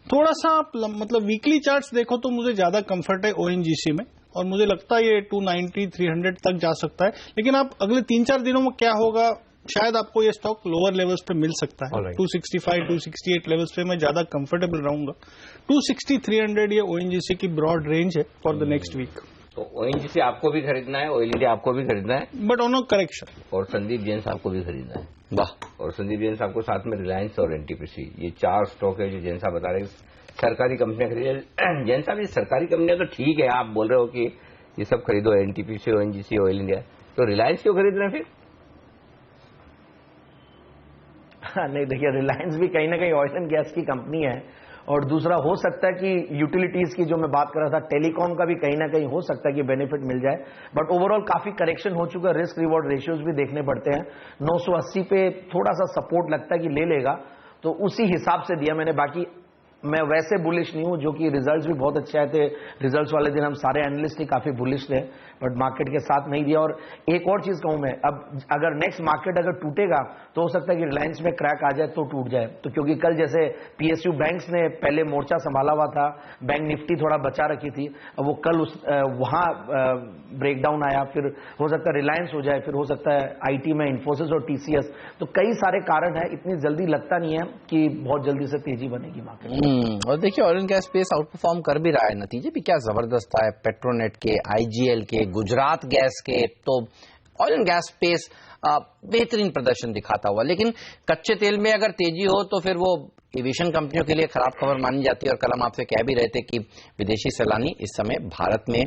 थोड़ा सा आप मतलब वीकली चार्ट्स देखो तो मुझे ज्यादा कंफर्ट है ओएनजीसी में, और मुझे लगता है ये 290, 300 तक जा सकता है। लेकिन आप अगले 3-4 दिनों में क्या होगा, शायद आपको ये स्टॉक लोअर लेवल्स पे मिल सकता है। 265, 268 लेवल्स पे मैं ज्यादा कंफर्टेबल रहूंगा। 260, 300 ये ओएनजीसी की ब्रॉड रेंज है फॉर द नेक्स्ट वीक। तो ओएनजीसी आपको भी खरीदना है, ऑयल इंडिया आपको भी खरीदना है, बट ऑन अ करेक्शन। और संदीप जैन साहब को भी खरीदना है। वाह। और संदीप जैन साहब को साथ में रिलायंस और एनटीपीसी, ये 4 स्टॉक है जो जैन साहब बता रहे हैं सरकारी कंपनियां खरीदे। जैन साहब, ये सरकारी कंपनियां तो ठीक है, आप बोल रहे हो कि ये सब खरीदो, एनटीपीसी, ओएनजीसी, ऑयल इंडिया, तो रिलायंस क्यों खरीद रहे हैं फिर? नहीं, देखिए रिलायंस भी कहीं ना कहीं ऑयल एंड गैस की कंपनी है, और दूसरा हो सकता है कि यूटिलिटीज की जो मैं बात कर रहा था, टेलीकॉम का भी कहीं ना कहीं हो सकता है कि बेनिफिट मिल जाए। बट ओवरऑल काफी करेक्शन हो चुका है, रिस्क रिवॉर्ड रेशियोज भी देखने पड़ते हैं। 980 पे थोड़ा सा सपोर्ट लगता है कि ले लेगा, तो उसी हिसाब से दिया मैंने। बाकी मैं वैसे बुलिश नहीं हूं, जो कि रिजल्ट्स भी बहुत अच्छे आए थे। रिजल्ट्स वाले दिन हम सारे एनालिस्ट ही काफी बुलिश थे, बट मार्केट के साथ नहीं दिया। और एक और चीज कहूं मैं, अब अगर नेक्स्ट मार्केट अगर टूटेगा तो हो सकता है कि रिलायंस में क्रैक आ जाए तो टूट जाए। तो क्योंकि कल जैसे पीएसयू बैंक्स ने पहले मोर्चा संभाला हुआ था, बैंक निफ्टी थोड़ा बचा रखी थी, अब वो कल वहां ब्रेकडाउन आया, फिर हो सकता है रिलायंस हो जाए, फिर हो सकता है आईटी में इन्फोसिस और टीसीएस। तो कई सारे कारण है, इतनी जल्दी लगता नहीं है कि बहुत जल्दी से तेजी बनेगी मार्केट। और देखिए oil and gas space out perform कर भी रहा है, नतीजे भी क्या जबरदस्त आए, पेट्रोनेट के, आईजीएल के, गुजरात गैस के। तो ऑयल एंड गैस स्पेस बेहतरीन प्रदर्शन दिखाता हुआ। लेकिन कच्चे तेल में अगर तेजी हो तो फिर वो एविएशन कंपनियों के लिए खराब खबर मानी जाती है। और कल हम आपसे कह भी रहे थे कि विदेशी सैलानी इस समय भारत में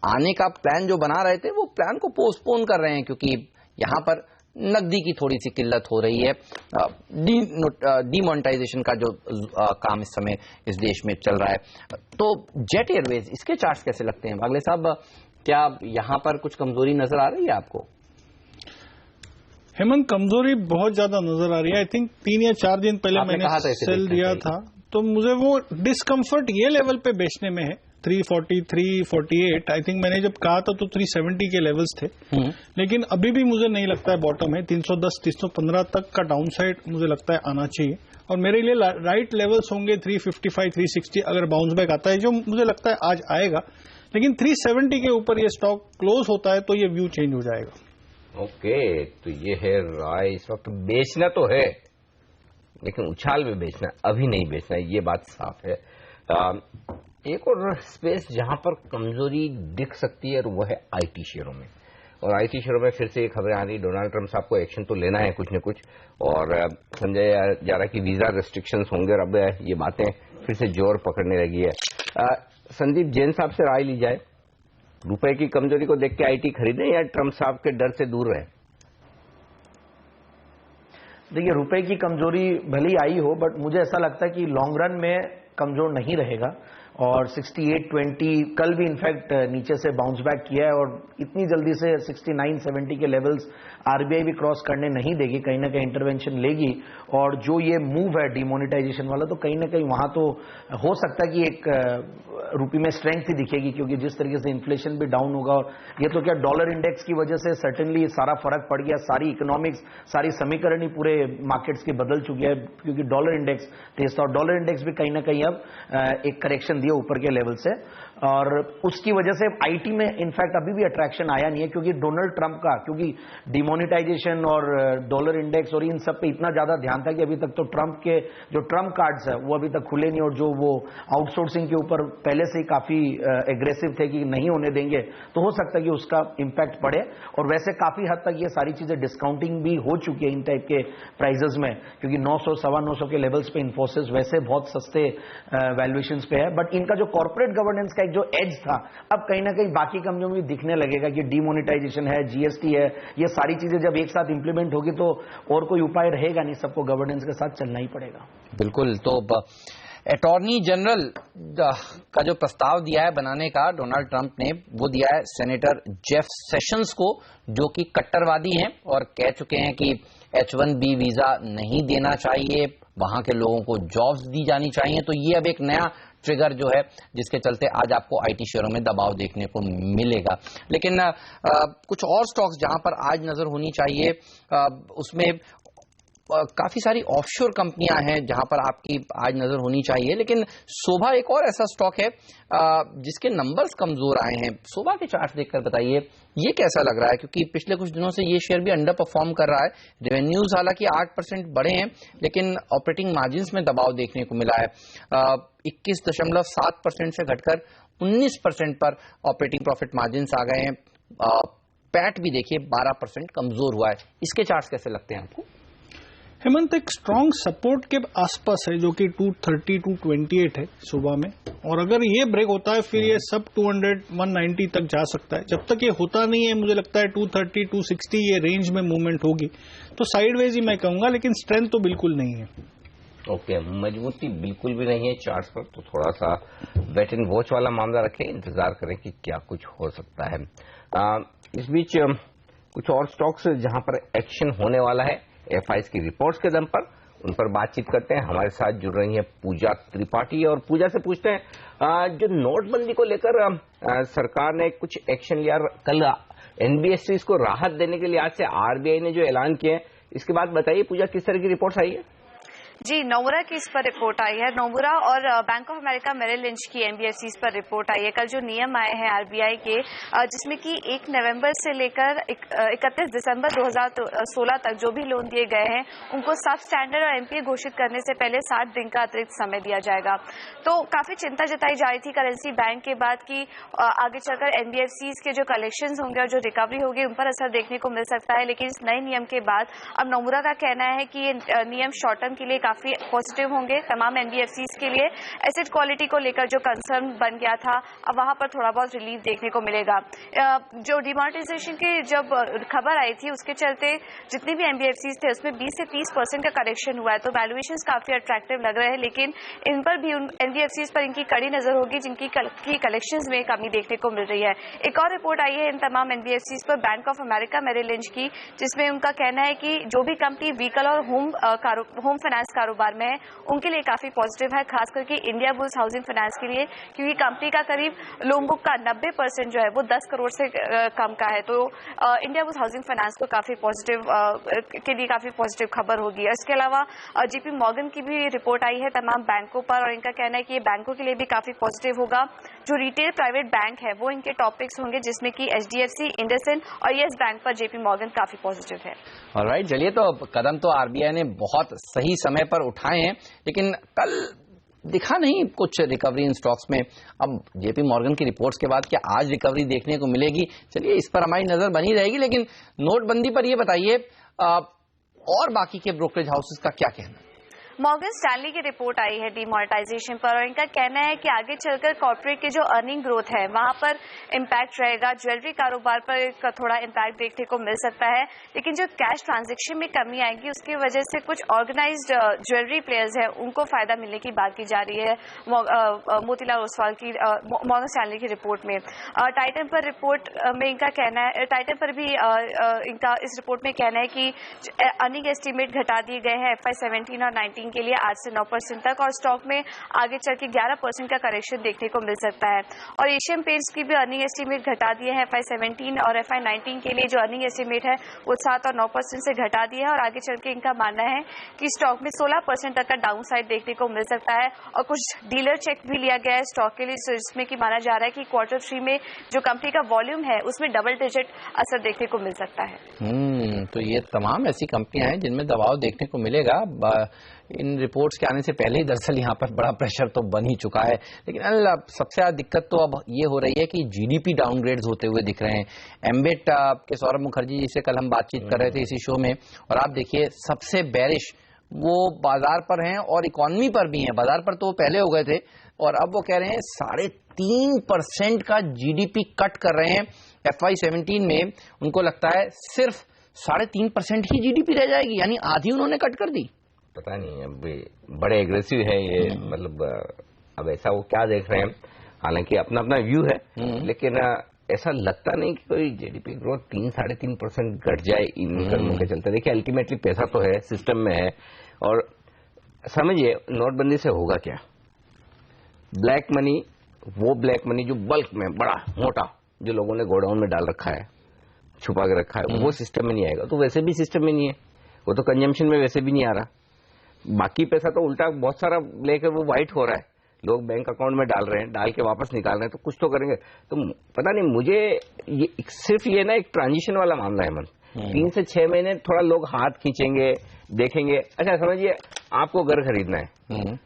आने का प्लान जो बना रहे थे, वो प्लान को पोस्टपोन कर रहे हैं, क्योंकि यहां पर नकदी की थोड़ी सी किल्लत हो रही है। डीमोनेटाइजेशन का जो काम इस समय इस देश में चल रहा है। तो जेट एयरवेज, इसके चार्ट्स कैसे लगते हैं वागले साहब? क्या यहां पर कुछ कमजोरी नजर आ रही है आपको? हेमंत, कमजोरी बहुत ज्यादा नजर आ रही है। आई थिंक 3 या 4 दिन पहले मैंने सेल दिया था, तो मुझे वो डिस्कम्फर्ट ये लेवल पे बेचने में है 340, 348, आई थिंक मैंने जब कहा था तो 370 के लेवल्स थे, लेकिन अभी भी मुझे नहीं लगता है बॉटम है। 310, 315 तक का डाउन साइड मुझे लगता है आना चाहिए, और मेरे लिए राइट लेवल्स होंगे 355, 360 अगर बाउंस बैक आता है, जो मुझे लगता है आज आएगा। लेकिन 370 के ऊपर ये स्टॉक क्लोज होता है तो ये व्यू चेंज हो जाएगा। ओके, तो ये है राय। इस वक्त बेचना तो है, लेकिन उछाल में बेचना, अभी नहीं बेचना, ये बात साफ है। एक और स्पेस जहां पर कमजोरी दिख सकती है वो है आईटी शेयरों में, और आईटी शेयरों में फिर से ये खबरें आ रही, डोनाल्ड ट्रंप साहब को एक्शन तो लेना है कुछ न कुछ, और समझा जा रहा कि वीजा रेस्ट्रिक्शंस होंगे, और अब ये बातें फिर से जोर पकड़ने लगी है। संदीप जैन साहब से राय ली जाए, रुपए की कमजोरी को देख के आईटी खरीदें या ट्रंप साहब के डर से दूर रहे? देखिए, रुपए की कमजोरी भले ही आई हो, बट मुझे ऐसा लगता है कि लॉन्ग रन में कमजोर नहीं रहेगा, और 68.20 कल भी इनफैक्ट नीचे से बाउंस बैक किया है, और इतनी जल्दी से 69.70 के लेवल्स आरबीआई भी क्रॉस करने नहीं देगी, कहीं ना कहीं इंटरवेंशन लेगी। और जो ये मूव है डिमोनेटाइजेशन वाला, तो कहीं ना कहीं वहां तो हो सकता है कि एक रुपये में स्ट्रेंथ ही दिखेगी, क्योंकि जिस तरीके से इन्फ्लेशन भी डाउन होगा, और ये तो क्या डॉलर इंडेक्स की वजह से सर्टेनली सारा फर्क पड़ गया, सारी इकोनॉमिक्स, सारी समीकरण ही पूरे मार्केट्स की बदल चुकी है, क्योंकि डॉलर इंडेक्स तेज था, और डॉलर इंडेक्स भी कहीं ना कहीं अब एक करेक्शन दिया ऊपर के लेवल से, और उसकी वजह से आईटी में इनफैक्ट अभी भी अट्रैक्शन आया नहीं है, क्योंकि डोनाल्ड ट्रंप का, क्योंकि डिमोनेटाइजेशन और डॉलर इंडेक्स और इन सब पे इतना ज्यादा ध्यान था कि अभी तक तो ट्रंप के जो ट्रंप कार्ड्स है वो अभी तक खुले नहीं, और जो वो आउटसोर्सिंग के ऊपर पहले से ही काफी एग्रेसिव थे कि नहीं होने देंगे, तो हो सकता है कि उसका इंपैक्ट पड़े। और वैसे काफी हद तक ये सारी चीजें डिस्काउंटिंग भी हो चुकी है इन टाइप के प्राइजेस में, क्योंकि 900, 950 के लेवल्स पे इन्फोसिस वैसे बहुत सस्ते वैल्यूएशंस पे है, बट इनका जो कॉर्पोरेट गवर्नेंस का जो एज था, अब कहीं ना कहीं बाकी कंपनियों में भी दिखने लगेगा कि डिमोनेटाइजेशन है, जीएसटी है, ये सारी चीजें जब एक साथ इंप्लीमेंट होगी तो और कोई उपाय रहेगा नहीं, सबको गवर्नेंस के साथ चलना ही पड़ेगा। बिल्कुल। तो अटॉर्नी जनरल का जो प्रस्ताव दिया है बनाने का डोनाल्ड ट्रंप ने, वो दिया है सेनेटर जेफ सेशंस को, जो कि कट्टरवादी हैं और कह चुके हैं कि H1B वीजा नहीं देना चाहिए, वहां के लोगों को जॉब्स दी जानी चाहिए। तो ये अब एक नया ट्रिगर जो है, जिसके चलते आज आपको आईटी शेयरों में दबाव देखने को मिलेगा। लेकिन कुछ और स्टॉक्स जहां पर आज नजर होनी चाहिए, उसमें काफी सारी ऑफशोर कंपनियां हैं जहां पर आपकी आज नजर होनी चाहिए। लेकिन शोभा एक और ऐसा स्टॉक है जिसके नंबर्स कमजोर आए हैं। शोभा के चार्ट देखकर बताइए ये कैसा लग रहा है, क्योंकि पिछले कुछ दिनों से ये शेयर भी अंडर परफॉर्म कर रहा है। रेवेन्यूज हालांकि 8% बढ़े हैं, लेकिन ऑपरेटिंग मार्जिन्स में दबाव देखने को मिला है। 21.7% से घटकर 19% पर ऑपरेटिंग प्रॉफिट मार्जिन्स आ गए हैं। पैट भी देखिए 12% कमजोर हुआ है। इसके चार्ट्स कैसे लगते हैं आपको? हेमंत, एक स्ट्रॉन्ग सपोर्ट के आसपास है, जो कि 230, 228 है सुबह में, और अगर ये ब्रेक होता है फिर ये सब 200, 190 तक जा सकता है। जब तक ये होता नहीं है, मुझे लगता है 230, 260 ये रेंज में मूवमेंट होगी, तो साइडवेज ही मैं कहूंगा, लेकिन स्ट्रेंथ तो बिल्कुल नहीं है। ओके, मजबूती बिल्कुल भी नहीं है चार्ट्स पर, तो थोड़ा सा वेट एंड वॉच वाला मामला रखें, इंतजार करें कि क्या कुछ हो सकता है। इस बीच कुछ और स्टॉक्स जहां पर एक्शन होने वाला है एफआईज की रिपोर्ट्स के दम पर, उन पर बातचीत करते हैं। हमारे साथ जुड़ रही है पूजा त्रिपाठी, और पूजा से पूछते हैं जो नोटबंदी को लेकर सरकार ने कुछ एक्शन लिया, कल एनबीएफसीज को राहत देने के लिए आज से आरबीआई ने जो ऐलान किया है, इसके बाद बताइए पूजा किस तरह की रिपोर्ट्स आई है? जी, नोमुरा की इस पर रिपोर्ट आई है। नोमुरा और Bank of America Merrill Lynch की एनबीएफसीज पर रिपोर्ट आई है। कल जो नियम आए हैं आरबीआई के, जिसमें कि 1 नवंबर से लेकर 31 दिसंबर 2016 तक जो भी लोन दिए गए हैं उनको सब स्टैंडर्ड और एमपीए घोषित करने से पहले 60 दिन का अतिरिक्त समय दिया जाएगा। तो काफी चिंता जताई जा रही थी करेंसी बैंक के बाद कि आगे चलकर एनबीएफसीज के जो कलेक्शंस होंगे और जो रिकवरी होगी उन पर असर देखने को मिल सकता है। लेकिन इस नए नियम के बाद अब नोमुरा का कहना है कि ये नियम शॉर्ट टर्म के लिए काफी पॉजिटिव होंगे तमाम एनबीएफसीज के लिए। एसेट क्वालिटी को लेकर जो कंसर्न बन गया था, अब वहां पर थोड़ा बहुत रिलीफ देखने को मिलेगा। जो डिमोनेटाइजेशन की जब खबर आई थी उसके चलते जितने भी एनबीएफसीज थे उसमें 20 से 30% का करेक्शन हुआ है, तो वैल्यूएशंस काफी अट्रैक्टिव लग रहे हैं। लेकिन इन पर भी एनबीएफसीज पर इनकी कड़ी नजर होगी जिनकी कलेक्शंस में कमी देखने को मिल रही है। एक और रिपोर्ट आई है इन तमाम एनबीएफसीज पर Bank of America Merrill Lynch की, जिसमें उनका कहना है कि जो भी कंपनी व्हीकल और होम फाइनेंस लॉस कारोबार में है उनके लिए काफी पॉजिटिव है, खास करके इंडिया बुल्स हाउसिंग फाइनेंस के लिए, क्योंकि कंपनी का करीब लोन बुक का 90% जो है वो 10 करोड़ से कम का है। तो इंडिया बुल्स हाउसिंग फाइनेंस को काफी पॉजिटिव के लिए काफी पॉजिटिव खबर होगी। इसके अलावा जेपी मॉर्गन की भी रिपोर्ट आई है तमाम बैंकों पर, और इनका कहना है कि ये बैंकों के लिए भी काफी पॉजिटिव होगा। जो रिटेल प्राइवेट बैंक है वो इनके टॉपिक्स होंगे, जिसमें कि एचडीएफसी, इंडसइंड और येस बैंक पर जेपी मॉर्गन काफी पॉजिटिव है। ऑलराइट, चलिए, तो कदम तो आरबीआई ने बहुत सही समय पर उठाए हैं, लेकिन कल दिखा नहीं कुछ रिकवरी इन स्टॉक्स में। अब जेपी मॉर्गन की रिपोर्ट्स के बाद क्या आज रिकवरी देखने को मिलेगी? चलिए, इस पर हमारी नजर बनी रहेगी। लेकिन नोटबंदी पर ये बताइए, और बाकी के ब्रोकरेज हाउसेस का क्या कहना है? मॉर्गन स्टैनली की रिपोर्ट आई है डिमोनेटाइजेशन पर, और इनका कहना है कि आगे चलकर कॉर्पोरेट के जो अर्निंग ग्रोथ है वहां पर इम्पैक्ट रहेगा। ज्वेलरी कारोबार पर थोड़ा इम्पैक्ट देखने को मिल सकता है, लेकिन जो कैश ट्रांजैक्शन में कमी आएगी उसकी वजह से कुछ ऑर्गेनाइज्ड ज्वेलरी प्लेयर्स हैं उनको फायदा मिलने की बात की जा रही है मोतीलाल ओसवाल की मॉर्गन स्टैनली की रिपोर्ट में। टाइटन पर रिपोर्ट में इनका कहना है, टाइटन पर भी इनका इस रिपोर्ट में कहना है कि अर्निंग एस्टीमेट घटा दिए गए हैं FY17 और 19 के लिए 8 से 9% तक, और स्टॉक में आगे चल के 11% का करेक्शन देखने को मिल सकता है। और एशियन पेंट्स की भी अर्निंग एस्टीमेट घटा दिए हैं FY17 और FY19 के लिए जो अर्निंग एस्टीमेट है वो 7 और 9% से घटा दिया है, और आगे चल के इनका मानना है कि स्टॉक में 16% तक का डाउन साइड देखने को मिल सकता है। और कुछ डीलर चेक भी लिया गया है स्टॉक के लिए, जिसमें कि माना जा रहा है कि Q3 में जो कंपनी का वॉल्यूम है उसमें डबल डिजिट असर देखने को मिल सकता है। तो ये तमाम ऐसी कंपनियां हैं जिनमें दबाव देखने को मिलेगा। इन रिपोर्ट्स के आने से पहले ही दरअसल यहाँ पर बड़ा प्रेशर तो बन ही चुका है। लेकिन सबसे ज्यादा दिक्कत तो अब ये हो रही है कि जीडीपी डाउनग्रेड्स होते हुए दिख रहे हैं। एम्बेट के सौरभ मुखर्जी जी से कल हम बातचीत कर रहे थे इसी शो में, और आप देखिए सबसे बेरिश वो बाजार पर हैं और इकोनॉमी पर भी हैं। बाजार पर तो वो पहले हो गए थे, और अब वो कह रहे हैं 3.5% का जीडीपी कट कर रहे हैं। FY17 में उनको लगता है सिर्फ 3.5% ही जीडीपी रह जाएगी, यानी आधी उन्होंने कट कर दी। पता नहीं, अब बड़े एग्रेसिव है ये, मतलब अब ऐसा वो क्या देख रहे हैं। हालांकि अपना अपना व्यू है, लेकिन ऐसा लगता नहीं कि कोई जीडीपी ग्रोथ 3-3.5% घट जाए इन कदमों के चलते। देखिए, अल्टीमेटली पैसा तो है, सिस्टम में है, और समझिए नोटबंदी से होगा क्या। ब्लैक मनी, वो ब्लैक मनी जो बल्क में बड़ा मोटा जो लोगों ने गोडाउन में डाल रखा है, छुपा के रखा है, वो सिस्टम में नहीं आएगा। तो वैसे भी सिस्टम में नहीं है, वो तो कंजम्पशन में वैसे भी नहीं आ रहा। बाकी पैसा तो उल्टा बहुत सारा लेकर वो वाइट हो रहा है, लोग बैंक अकाउंट में डाल रहे हैं, डाल के वापस निकाल रहे हैं, तो कुछ तो करेंगे। तो पता नहीं, मुझे ये सिर्फ ये ना एक ट्रांजिशन वाला मामला है मन। 3 से 6 महीने थोड़ा लोग हाथ खींचेंगे, देखेंगे। अच्छा समझिए, आपको घर खरीदना है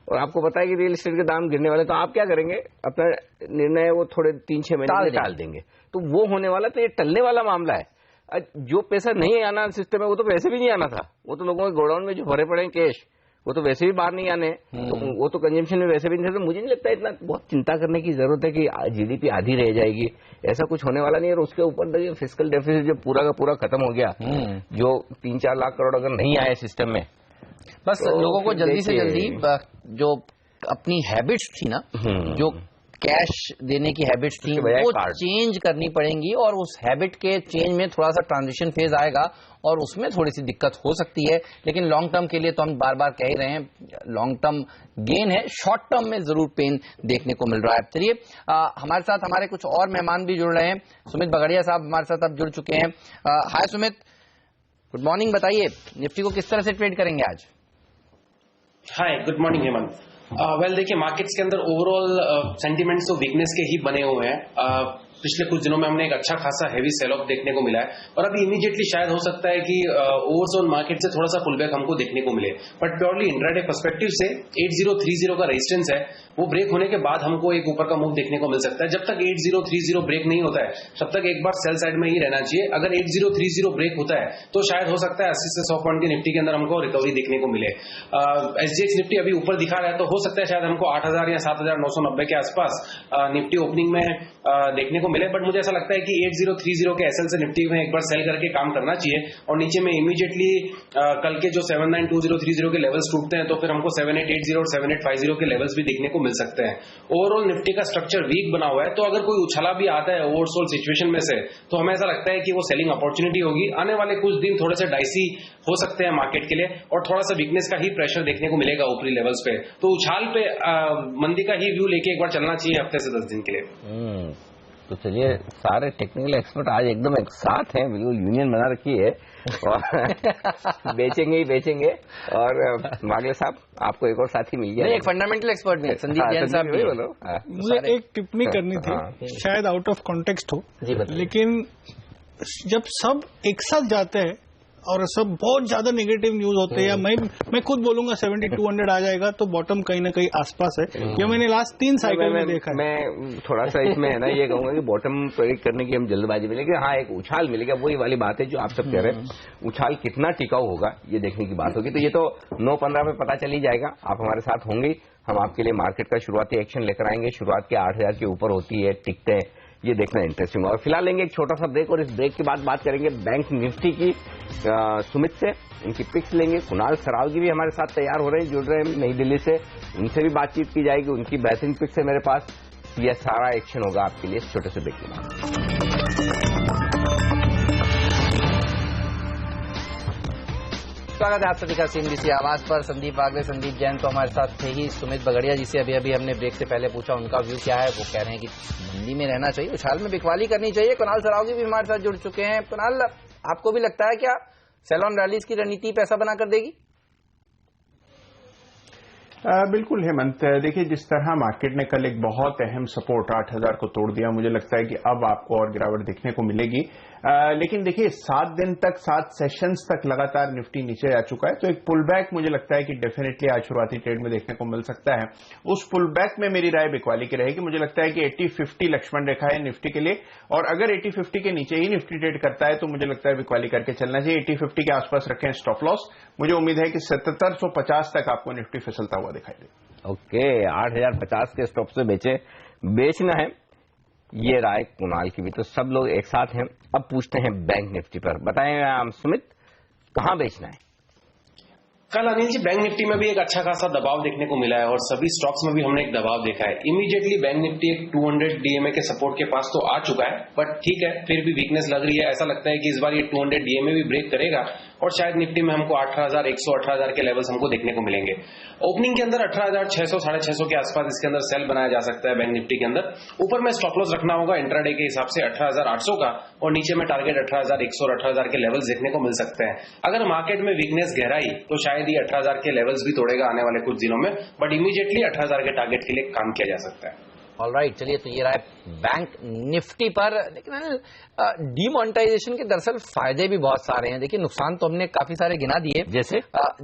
और आपको पता है कि रियल एस्टेट के दाम गिरने वाले, तो आप क्या करेंगे? अपना निर्णय वो थोड़े 3-6 महीने टाल देंगे। तो वो होने वाला, तो ये टलने वाला मामला है। जो पैसा नहीं आना सिस्टम में, वो तो वैसे भी नहीं आना था। वो तो लोगों के गोडाउन में जो भरे पड़े हैं कैश, वो तो वैसे भी बाहर नहीं आने, तो वो तो कंजम्पशन में वैसे भी नहीं। तो मुझे नहीं लगता इतना बहुत चिंता करने की जरूरत है कि जीडीपी आधी रह जाएगी, ऐसा कुछ होने वाला नहीं है। और उसके ऊपर देखिए, फिस्कल डेफिसिट जो पूरा का पूरा खत्म हो गया, जो 3-4 लाख करोड़ अगर नहीं आए सिस्टम में, बस तो लोगों को जल्दी से जल्दी जो अपनी हैबिट्स थी ना, जो कैश देने की हैबिट्स थी, वो चेंज करनी पड़ेंगी, और उस हैबिट के चेंज में थोड़ा सा ट्रांजिशन फेज आएगा और उसमें थोड़ी सी दिक्कत हो सकती है। लेकिन लॉन्ग टर्म के लिए तो हम बार बार कह ही रहे हैं, लॉन्ग टर्म गेन है, शॉर्ट टर्म में जरूर पेन देखने को मिल रहा है। चलिए, हमारे साथ हमारे कुछ और मेहमान भी जुड़ रहे हैं। सुमित बगड़िया साहब हमारे साथ अब जुड़ चुके हैं। हाय सुमित, गुड मॉर्निंग। बताइए, निफ्टी को किस तरह से ट्रेड करेंगे आज? हाय, गुड मॉर्निंग हेमंत। वेल देखिए, मार्केट्स के अंदर ओवरऑल सेंटिमेंट्स तो वीकनेस के ही बने हुए हैं। पिछले कुछ दिनों में हमने एक अच्छा खासा हेवी सेल ऑफ देखने को मिला है, और अभी इमीडिएटली शायद हो सकता है कि ओवरसोल्ड मार्केट से थोड़ा सा पुलबैक हमको देखने को मिले। बट प्योरली इंट्राडे पर्सपेक्टिव से 8030 का रेजिस्टेंस है, वो ब्रेक होने के बाद हमको एक ऊपर का मूव देखने को मिल सकता है। जब तक 8030 ब्रेक नहीं होता है, तब तक एक बार सेल साइड में ही रहना चाहिए। अगर 8030 ब्रेक होता है तो शायद हो सकता है 80 से 100 पॉइंट की निफ्टी के अंदर हमको रिकवरी देखने को मिले। SGX निफ्टी अभी ऊपर दिखा रहा है, तो हो सकता है शायद हमको 8000 या 7990 के आसपास निफ्टी ओपनिंग में देखने को मिले। बट मुझे ऐसा लगता है कि 8030 के एसएल से निफ्टी में एक बार सेल करके काम करना चाहिए, और नीचे में इमीडिएटली कल के जो 792030 के लेवल्स टूटते हैं, तो फिर हमको 7880 और 7850 के लेवल्स भी देखने को मिल सकते हैं। ओवरऑल निफ्टी का स्ट्रक्चर वीक बना हुआ है, तो अगर कोई उछाला भी आता है ओवरसोल्ड सिचुएशन में से, तो हमें ऐसा लगता है कि वो सेलिंग अपॉर्चुनिटी होगी। आने वाले कुछ दिन थोड़े से डाइसी हो सकते हैं मार्केट के लिए, और थोड़ा सा वीकनेस का ही प्रेशर देखने को मिलेगा ऊपरी लेवल्स पे। तो उछाल पे मंदी का ही व्यू लेके एक बार चलना चाहिए हफ्ते से 10 दिन के लिए। तो चलिए, सारे टेक्निकल एक्सपर्ट आज एकदम एक साथ हैं, बिल्कुल यूनियन बना रखी है और बेचेंगे ही बेचेंगे। और वागले साहब, आपको एक और साथी मिल गया। एक फंडामेंटल एक्सपर्ट भी संदीप जैन साहब भी बोलो। मुझे एक टिप्पणी करनी थी, शायद आउट ऑफ कॉन्टेक्स्ट हो, लेकिन जब सब एक साथ जाते हैं और सब बहुत ज्यादा नेगेटिव न्यूज होते हैं, या मैं खुद बोलूंगा 7200 आ जाएगा, तो बॉटम कहीं ना कहीं आसपास है। ये मैंने लास्ट 3 साइकिल में देखा है। मैं थोड़ा सा इसमें है ना ये कहूंगा कि बॉटम प्रेडिक्ट करने की हम जल्दबाजी में, लेकिन हाँ एक उछाल मिलेगा, वही वाली बात है जो आप सब कह रहे हैं। उछाल कितना टिकाऊ होगा ये देखने की बात होगी। तो ये तो 9-15 में पता चल ही जाएगा। आप हमारे साथ होंगे, हम आपके लिए मार्केट का शुरुआती एक्शन लेकर आएंगे। शुरुआत के 8000 के ऊपर होती है, टिकते हैं, ये देखना इंटरेस्टिंग। और फिलहाल लेंगे एक छोटा सा ब्रेक, और इस ब्रेक के बाद बात करेंगे बैंक निफ्टी की सुमित से, उनकी पिक्स लेंगे। कुणाल सरावगी भी हमारे साथ तैयार हो रहे हैं, जुड़ रहे हैं नई दिल्ली से, उनसे भी बातचीत की जाएगी। उनकी बेहतरीन पिक्स है मेरे पास। यह सारा एक्शन होगा आपके लिए छोटे से ब्रेक के बाद। स्वागत है आप सभी का CNBC आवाज पर। संदीप वागले, संदीप जैन तो हमारे साथ थे ही। सुमित बगड़िया जी से अभी हमने ब्रेक से पहले पूछा उनका व्यू क्या है। वो कह रहे हैं कि मंदी में रहना चाहिए, उछाल में बिकवाली करनी चाहिए। कुणाल सरावगी भी हमारे साथ जुड़ चुके हैं। कुणाल, आपको भी लगता है क्या सेल ऑन रैलीज की रणनीति पैसा बना कर देगी? बिल्कुल हेमंत, देखिए जिस तरह मार्केट ने कल एक बहुत अहम सपोर्ट 8000 को तोड़ दिया, मुझे लगता है कि अब आपको और गिरावट देखने को मिलेगी। लेकिन देखिए 7 दिन तक, 7 सेशंस तक लगातार निफ्टी नीचे आ चुका है, तो एक पुल बैक मुझे लगता है कि डेफिनेटली आज शुरुआती ट्रेड में देखने को मिल सकता है। उस पुल बैक में मेरी राय बिकवाली की रहेगी। मुझे लगता है कि 80-50 लक्ष्मण रेखा है निफ्टी के लिए, और अगर 80-50 के नीचे ही निफ्टी ट्रेड करता है तो मुझे लगता है बिकवाली करके चलना चाहिए। 80-50 के आसपास रखें स्टॉप लॉस। मुझे उम्मीद है कि 7750 तक आपको निफ्टी फिसलता हुआ दिखाई दे। ओके, 8050 के स्टॉप से बेचना है, ये राय कुणाल की भी। तो सब लोग एक साथ हैं। अब पूछते हैं बैंक निफ्टी पर। बताएं सुमित, कहां बेचना है? कल अनिल जी बैंक निफ्टी में भी एक अच्छा खासा दबाव देखने को मिला है, और सभी स्टॉक्स में भी हमने एक दबाव देखा है। इमीडिएटली बैंक निफ्टी एक 200 डीएमए के सपोर्ट के पास तो आ चुका है, बट ठीक है, फिर भी वीकनेस लग रही है। ऐसा लगता है कि इस बार ये 200 डीएमए भी ब्रेक करेगा, और शायद निफ्टी में हमको 18100, 18000 के लेवल्स हमको देखने को मिलेंगे। ओपनिंग के अंदर 18600, 650 के आसपास इसके अंदर सेल बनाया जा सकता है बैंक निफ्टी के अंदर। ऊपर में स्टॉप लॉस रखना होगा इंट्राडे के हिसाब से 18800 का, और नीचे में टारगेट 18100 और 18000 के लेवल्स देखने को मिल सकते हैं। अगर मार्केट में वीकनेस गहराई तो शायद ये 18000 के लेवल्स भी तोड़ेगा आने वाले कुछ दिनों में, बट इमीडिएटली 18000 के टारगेट के लिए काम किया जा सकता है। ऑलराइट, चलिए, तो ये रहा है बैंक निफ्टी पर। लेकिन डीमोनेटाइजेशन के दरअसल फायदे भी बहुत सारे हैं। देखिए, नुकसान तो हमने काफी सारे गिना दिए,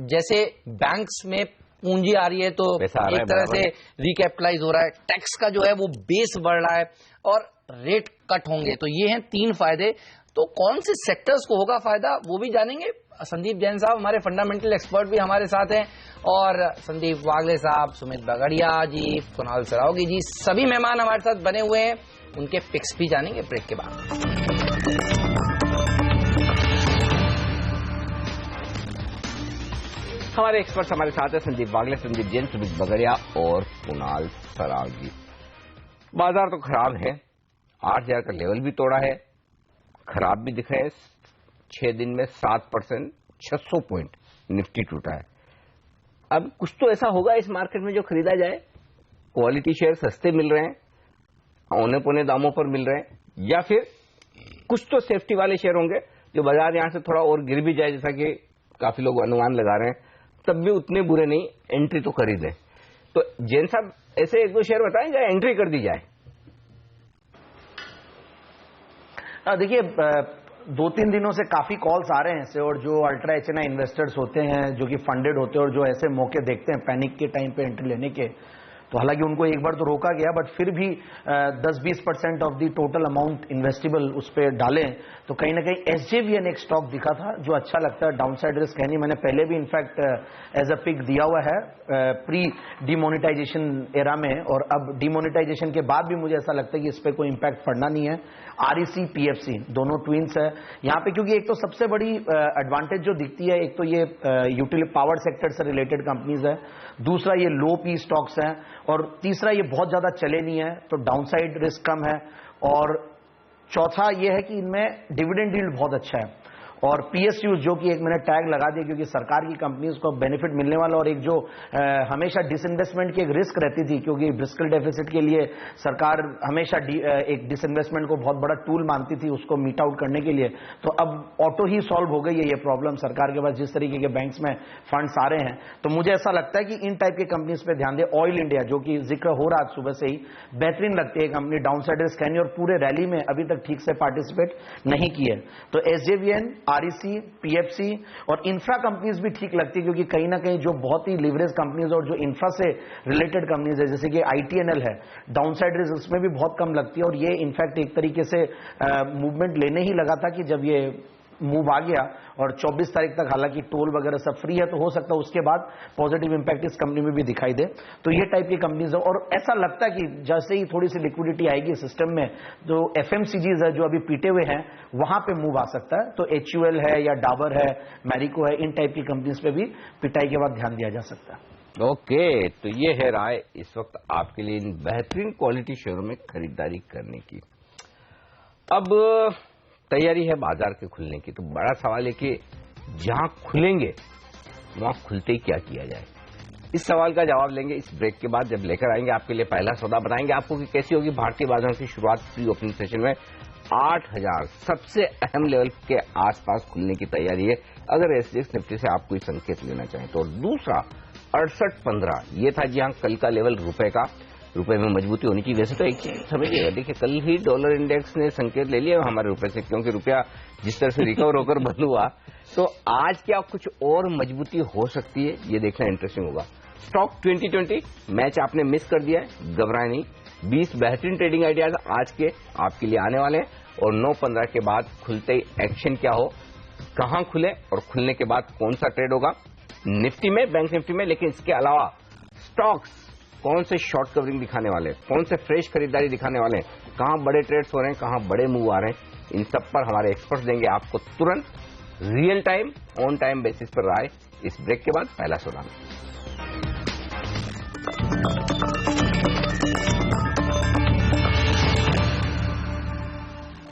जैसे बैंक्स में पूंजी आ रही है तो एक तरह से रिकैपिटलाइज हो रहा है, टैक्स का जो है वो बेस बढ़ रहा है, और रेट कट होंगे। तो ये हैं 3 फायदे। तो कौन से सेक्टर्स को होगा फायदा, वो भी जानेंगे। संदीप जैन साहब हमारे फंडामेंटल एक्सपर्ट भी हमारे साथ हैं, और संदीप वागले साहब, सुमित बगड़िया जी, कुणाल सरावगी जी, सभी मेहमान हमारे साथ बने हुए हैं। उनके पिक्स भी जानेंगे ब्रेक के बाद। हमारे एक्सपर्ट्स हमारे साथ हैं, संदीप वागले, संदीप जैन, सुमित बगड़िया और कुणाल सरावगी। बाजार तो खराब है, 8000 का लेवल भी तोड़ा है, खराब भी दिख रहे हैं। 6 दिन में 7%, 600 पॉइंट निफ्टी टूटा है। अब कुछ तो ऐसा होगा इस मार्केट में जो खरीदा जाए। क्वालिटी शेयर सस्ते मिल रहे हैं, औने पौने दामों पर मिल रहे हैं, या फिर कुछ तो सेफ्टी वाले शेयर होंगे जो बाजार यहां से थोड़ा और गिर भी जाए, जैसा कि काफी लोग अनुमान लगा रहे हैं, तब भी उतने बुरे नहीं, एंट्री तो कर ही दें। तो जैन साहब, ऐसे 1-2 शेयर बताएं या एंट्री कर दी जाए? देखिए, 2-3 दिनों से काफी कॉल्स आ रहे हैं ऐसे, और जो अल्ट्रा HNI इन्वेस्टर्स होते हैं, जो कि फंडेड होते हैं, और जो ऐसे मौके देखते हैं पैनिक के टाइम पे एंट्री लेने के, तो हालांकि उनको एक बार तो रोका गया, बट फिर भी 10-20% of the total amount investable उस पर डालें, तो कहीं ना कहीं SJVN एक स्टॉक दिखा था जो अच्छा लगता है। डाउनसाइड रिस्क है नहीं, मैंने पहले भी इनफैक्ट एज अ पिक दिया हुआ है प्री डिमोनेटाइजेशन एरा में, और अब डिमोनेटाइजेशन के बाद भी मुझे ऐसा लगता है कि इस पर कोई इंपैक्ट पड़ना नहीं है। REC PFC दोनों ट्विंस है यहाँ पे, क्योंकि एक तो सबसे बड़ी एडवांटेज जो दिखती है, एक तो ये यूटिलिटी पावर सेक्टर से रिलेटेड कंपनीज है, दूसरा ये लो पी स्टॉक्स हैं, और तीसरा ये बहुत ज्यादा चले नहीं है तो डाउनसाइड रिस्क कम है, और चौथा ये है कि इनमें डिविडेंड यील्ड बहुत अच्छा है, और पीएसयू जो कि एक मैंने टैग लगा दिया क्योंकि सरकार की कंपनीज को बेनिफिट मिलने वाला, और एक जो हमेशा डिसइन्वेस्टमेंट की एक रिस्क रहती थी क्योंकि फिस्कल डेफिसिट के लिए सरकार हमेशा एक डिसइन्वेस्टमेंट को बहुत बड़ा टूल मानती थी उसको मीट आउट करने के लिए, तो अब ऑटो ही सॉल्व हो गई है ये प्रॉब्लम सरकार के पास जिस तरीके के बैंक्स में फंड्स आ रहे हैं। तो मुझे ऐसा लगता है कि इन टाइप की कंपनीज पे ध्यान दे। ऑयल इंडिया जो कि जिक्र हो रहा सुबह से ही, बेहतरीन लगती है कंपनी, डाउनसाइड रिस्क है नहीं और पूरे रैली में अभी तक ठीक से पार्टिसिपेट नहीं की है। तो एसजेवीएन, आरईसी, पीएफसी और इंफ्रा कंपनीज भी ठीक लगती है क्योंकि कहीं ना कहीं जो बहुत ही लिवरेज कंपनीज और जो इंफ्रा से रिलेटेड कंपनीज है जैसे कि आईटीएनएल है, डाउनसाइड रिस्क उसमें भी बहुत कम लगती है, और ये इनफैक्ट एक तरीके से मूवमेंट लेने ही लगा था कि जब ये मूव आ गया, और 24 तारीख तक हालांकि टोल वगैरह सब फ्री है तो हो सकता है उसके बाद पॉजिटिव इंपैक्ट इस कंपनी में भी दिखाई दे। तो ये टाइप की कंपनीज है, और ऐसा लगता है कि जैसे ही थोड़ी सी लिक्विडिटी आएगी सिस्टम में, जो एफएमसीजीज है जो अभी पीटे हुए हैं वहां पे मूव आ सकता है। तो एचयूएल है या डाबर है, मैरिको है, इन टाइप की कंपनीज पे भी पिटाई के बाद ध्यान दिया जा सकता है। ओके, तो ये है राय इस वक्त आपके लिए इन बेहतरीन क्वालिटी शेयरों में खरीदारी करने की। अब तैयारी है बाजार के खुलने की, तो बड़ा सवाल है कि जहां खुलेंगे वहां खुलते ही क्या किया जाए। इस सवाल का जवाब लेंगे इस ब्रेक के बाद, जब लेकर आएंगे आपके लिए पहला सौदा, बताएंगे आपको कि कैसी होगी भारतीय बाजारों की शुरुआत प्री ओपनिंग सेशन में। 8000 सबसे अहम लेवल के आसपास खुलने की तैयारी है अगर एसजीएक्स निफ्टी से आप कोई संकेत लेना चाहें तो। दूसरा 6815 ये था जी हाँ कल का लेवल रुपए का, रुपए में मजबूती होनी चाहिए। वैसे तो एक चीज समझिएगा, देखिए कल ही डॉलर इंडेक्स ने संकेत ले लिया हमारे रुपए से, क्योंकि रुपया जिस तरह से रिकवर होकर बंद हुआ, तो आज क्या कुछ और मजबूती हो सकती है ये देखना इंटरेस्टिंग होगा। स्टॉक 2020 मैच आपने मिस कर दिया है, घबराए नहीं। 20 बेहतरीन ट्रेडिंग आइडियाज आज के आपके लिए आने वाले हैं, और 9:15 के बाद खुलते ही एक्शन क्या हो, कहां खुले और खुलने के बाद कौन सा ट्रेड होगा निफ्टी में, बैंक निफ्टी में। लेकिन इसके अलावा स्टॉक्स कौन से शॉर्ट कवरिंग दिखाने वाले हैं, कौन से फ्रेश खरीदारी दिखाने वाले हैं, कहां बड़े ट्रेड्स हो रहे हैं, कहां बड़े मूव आ रहे हैं, इन सब पर हमारे एक्सपर्ट्स देंगे आपको तुरंत real time on time basis पर राय। इस ब्रेक के बाद पहला सौदा।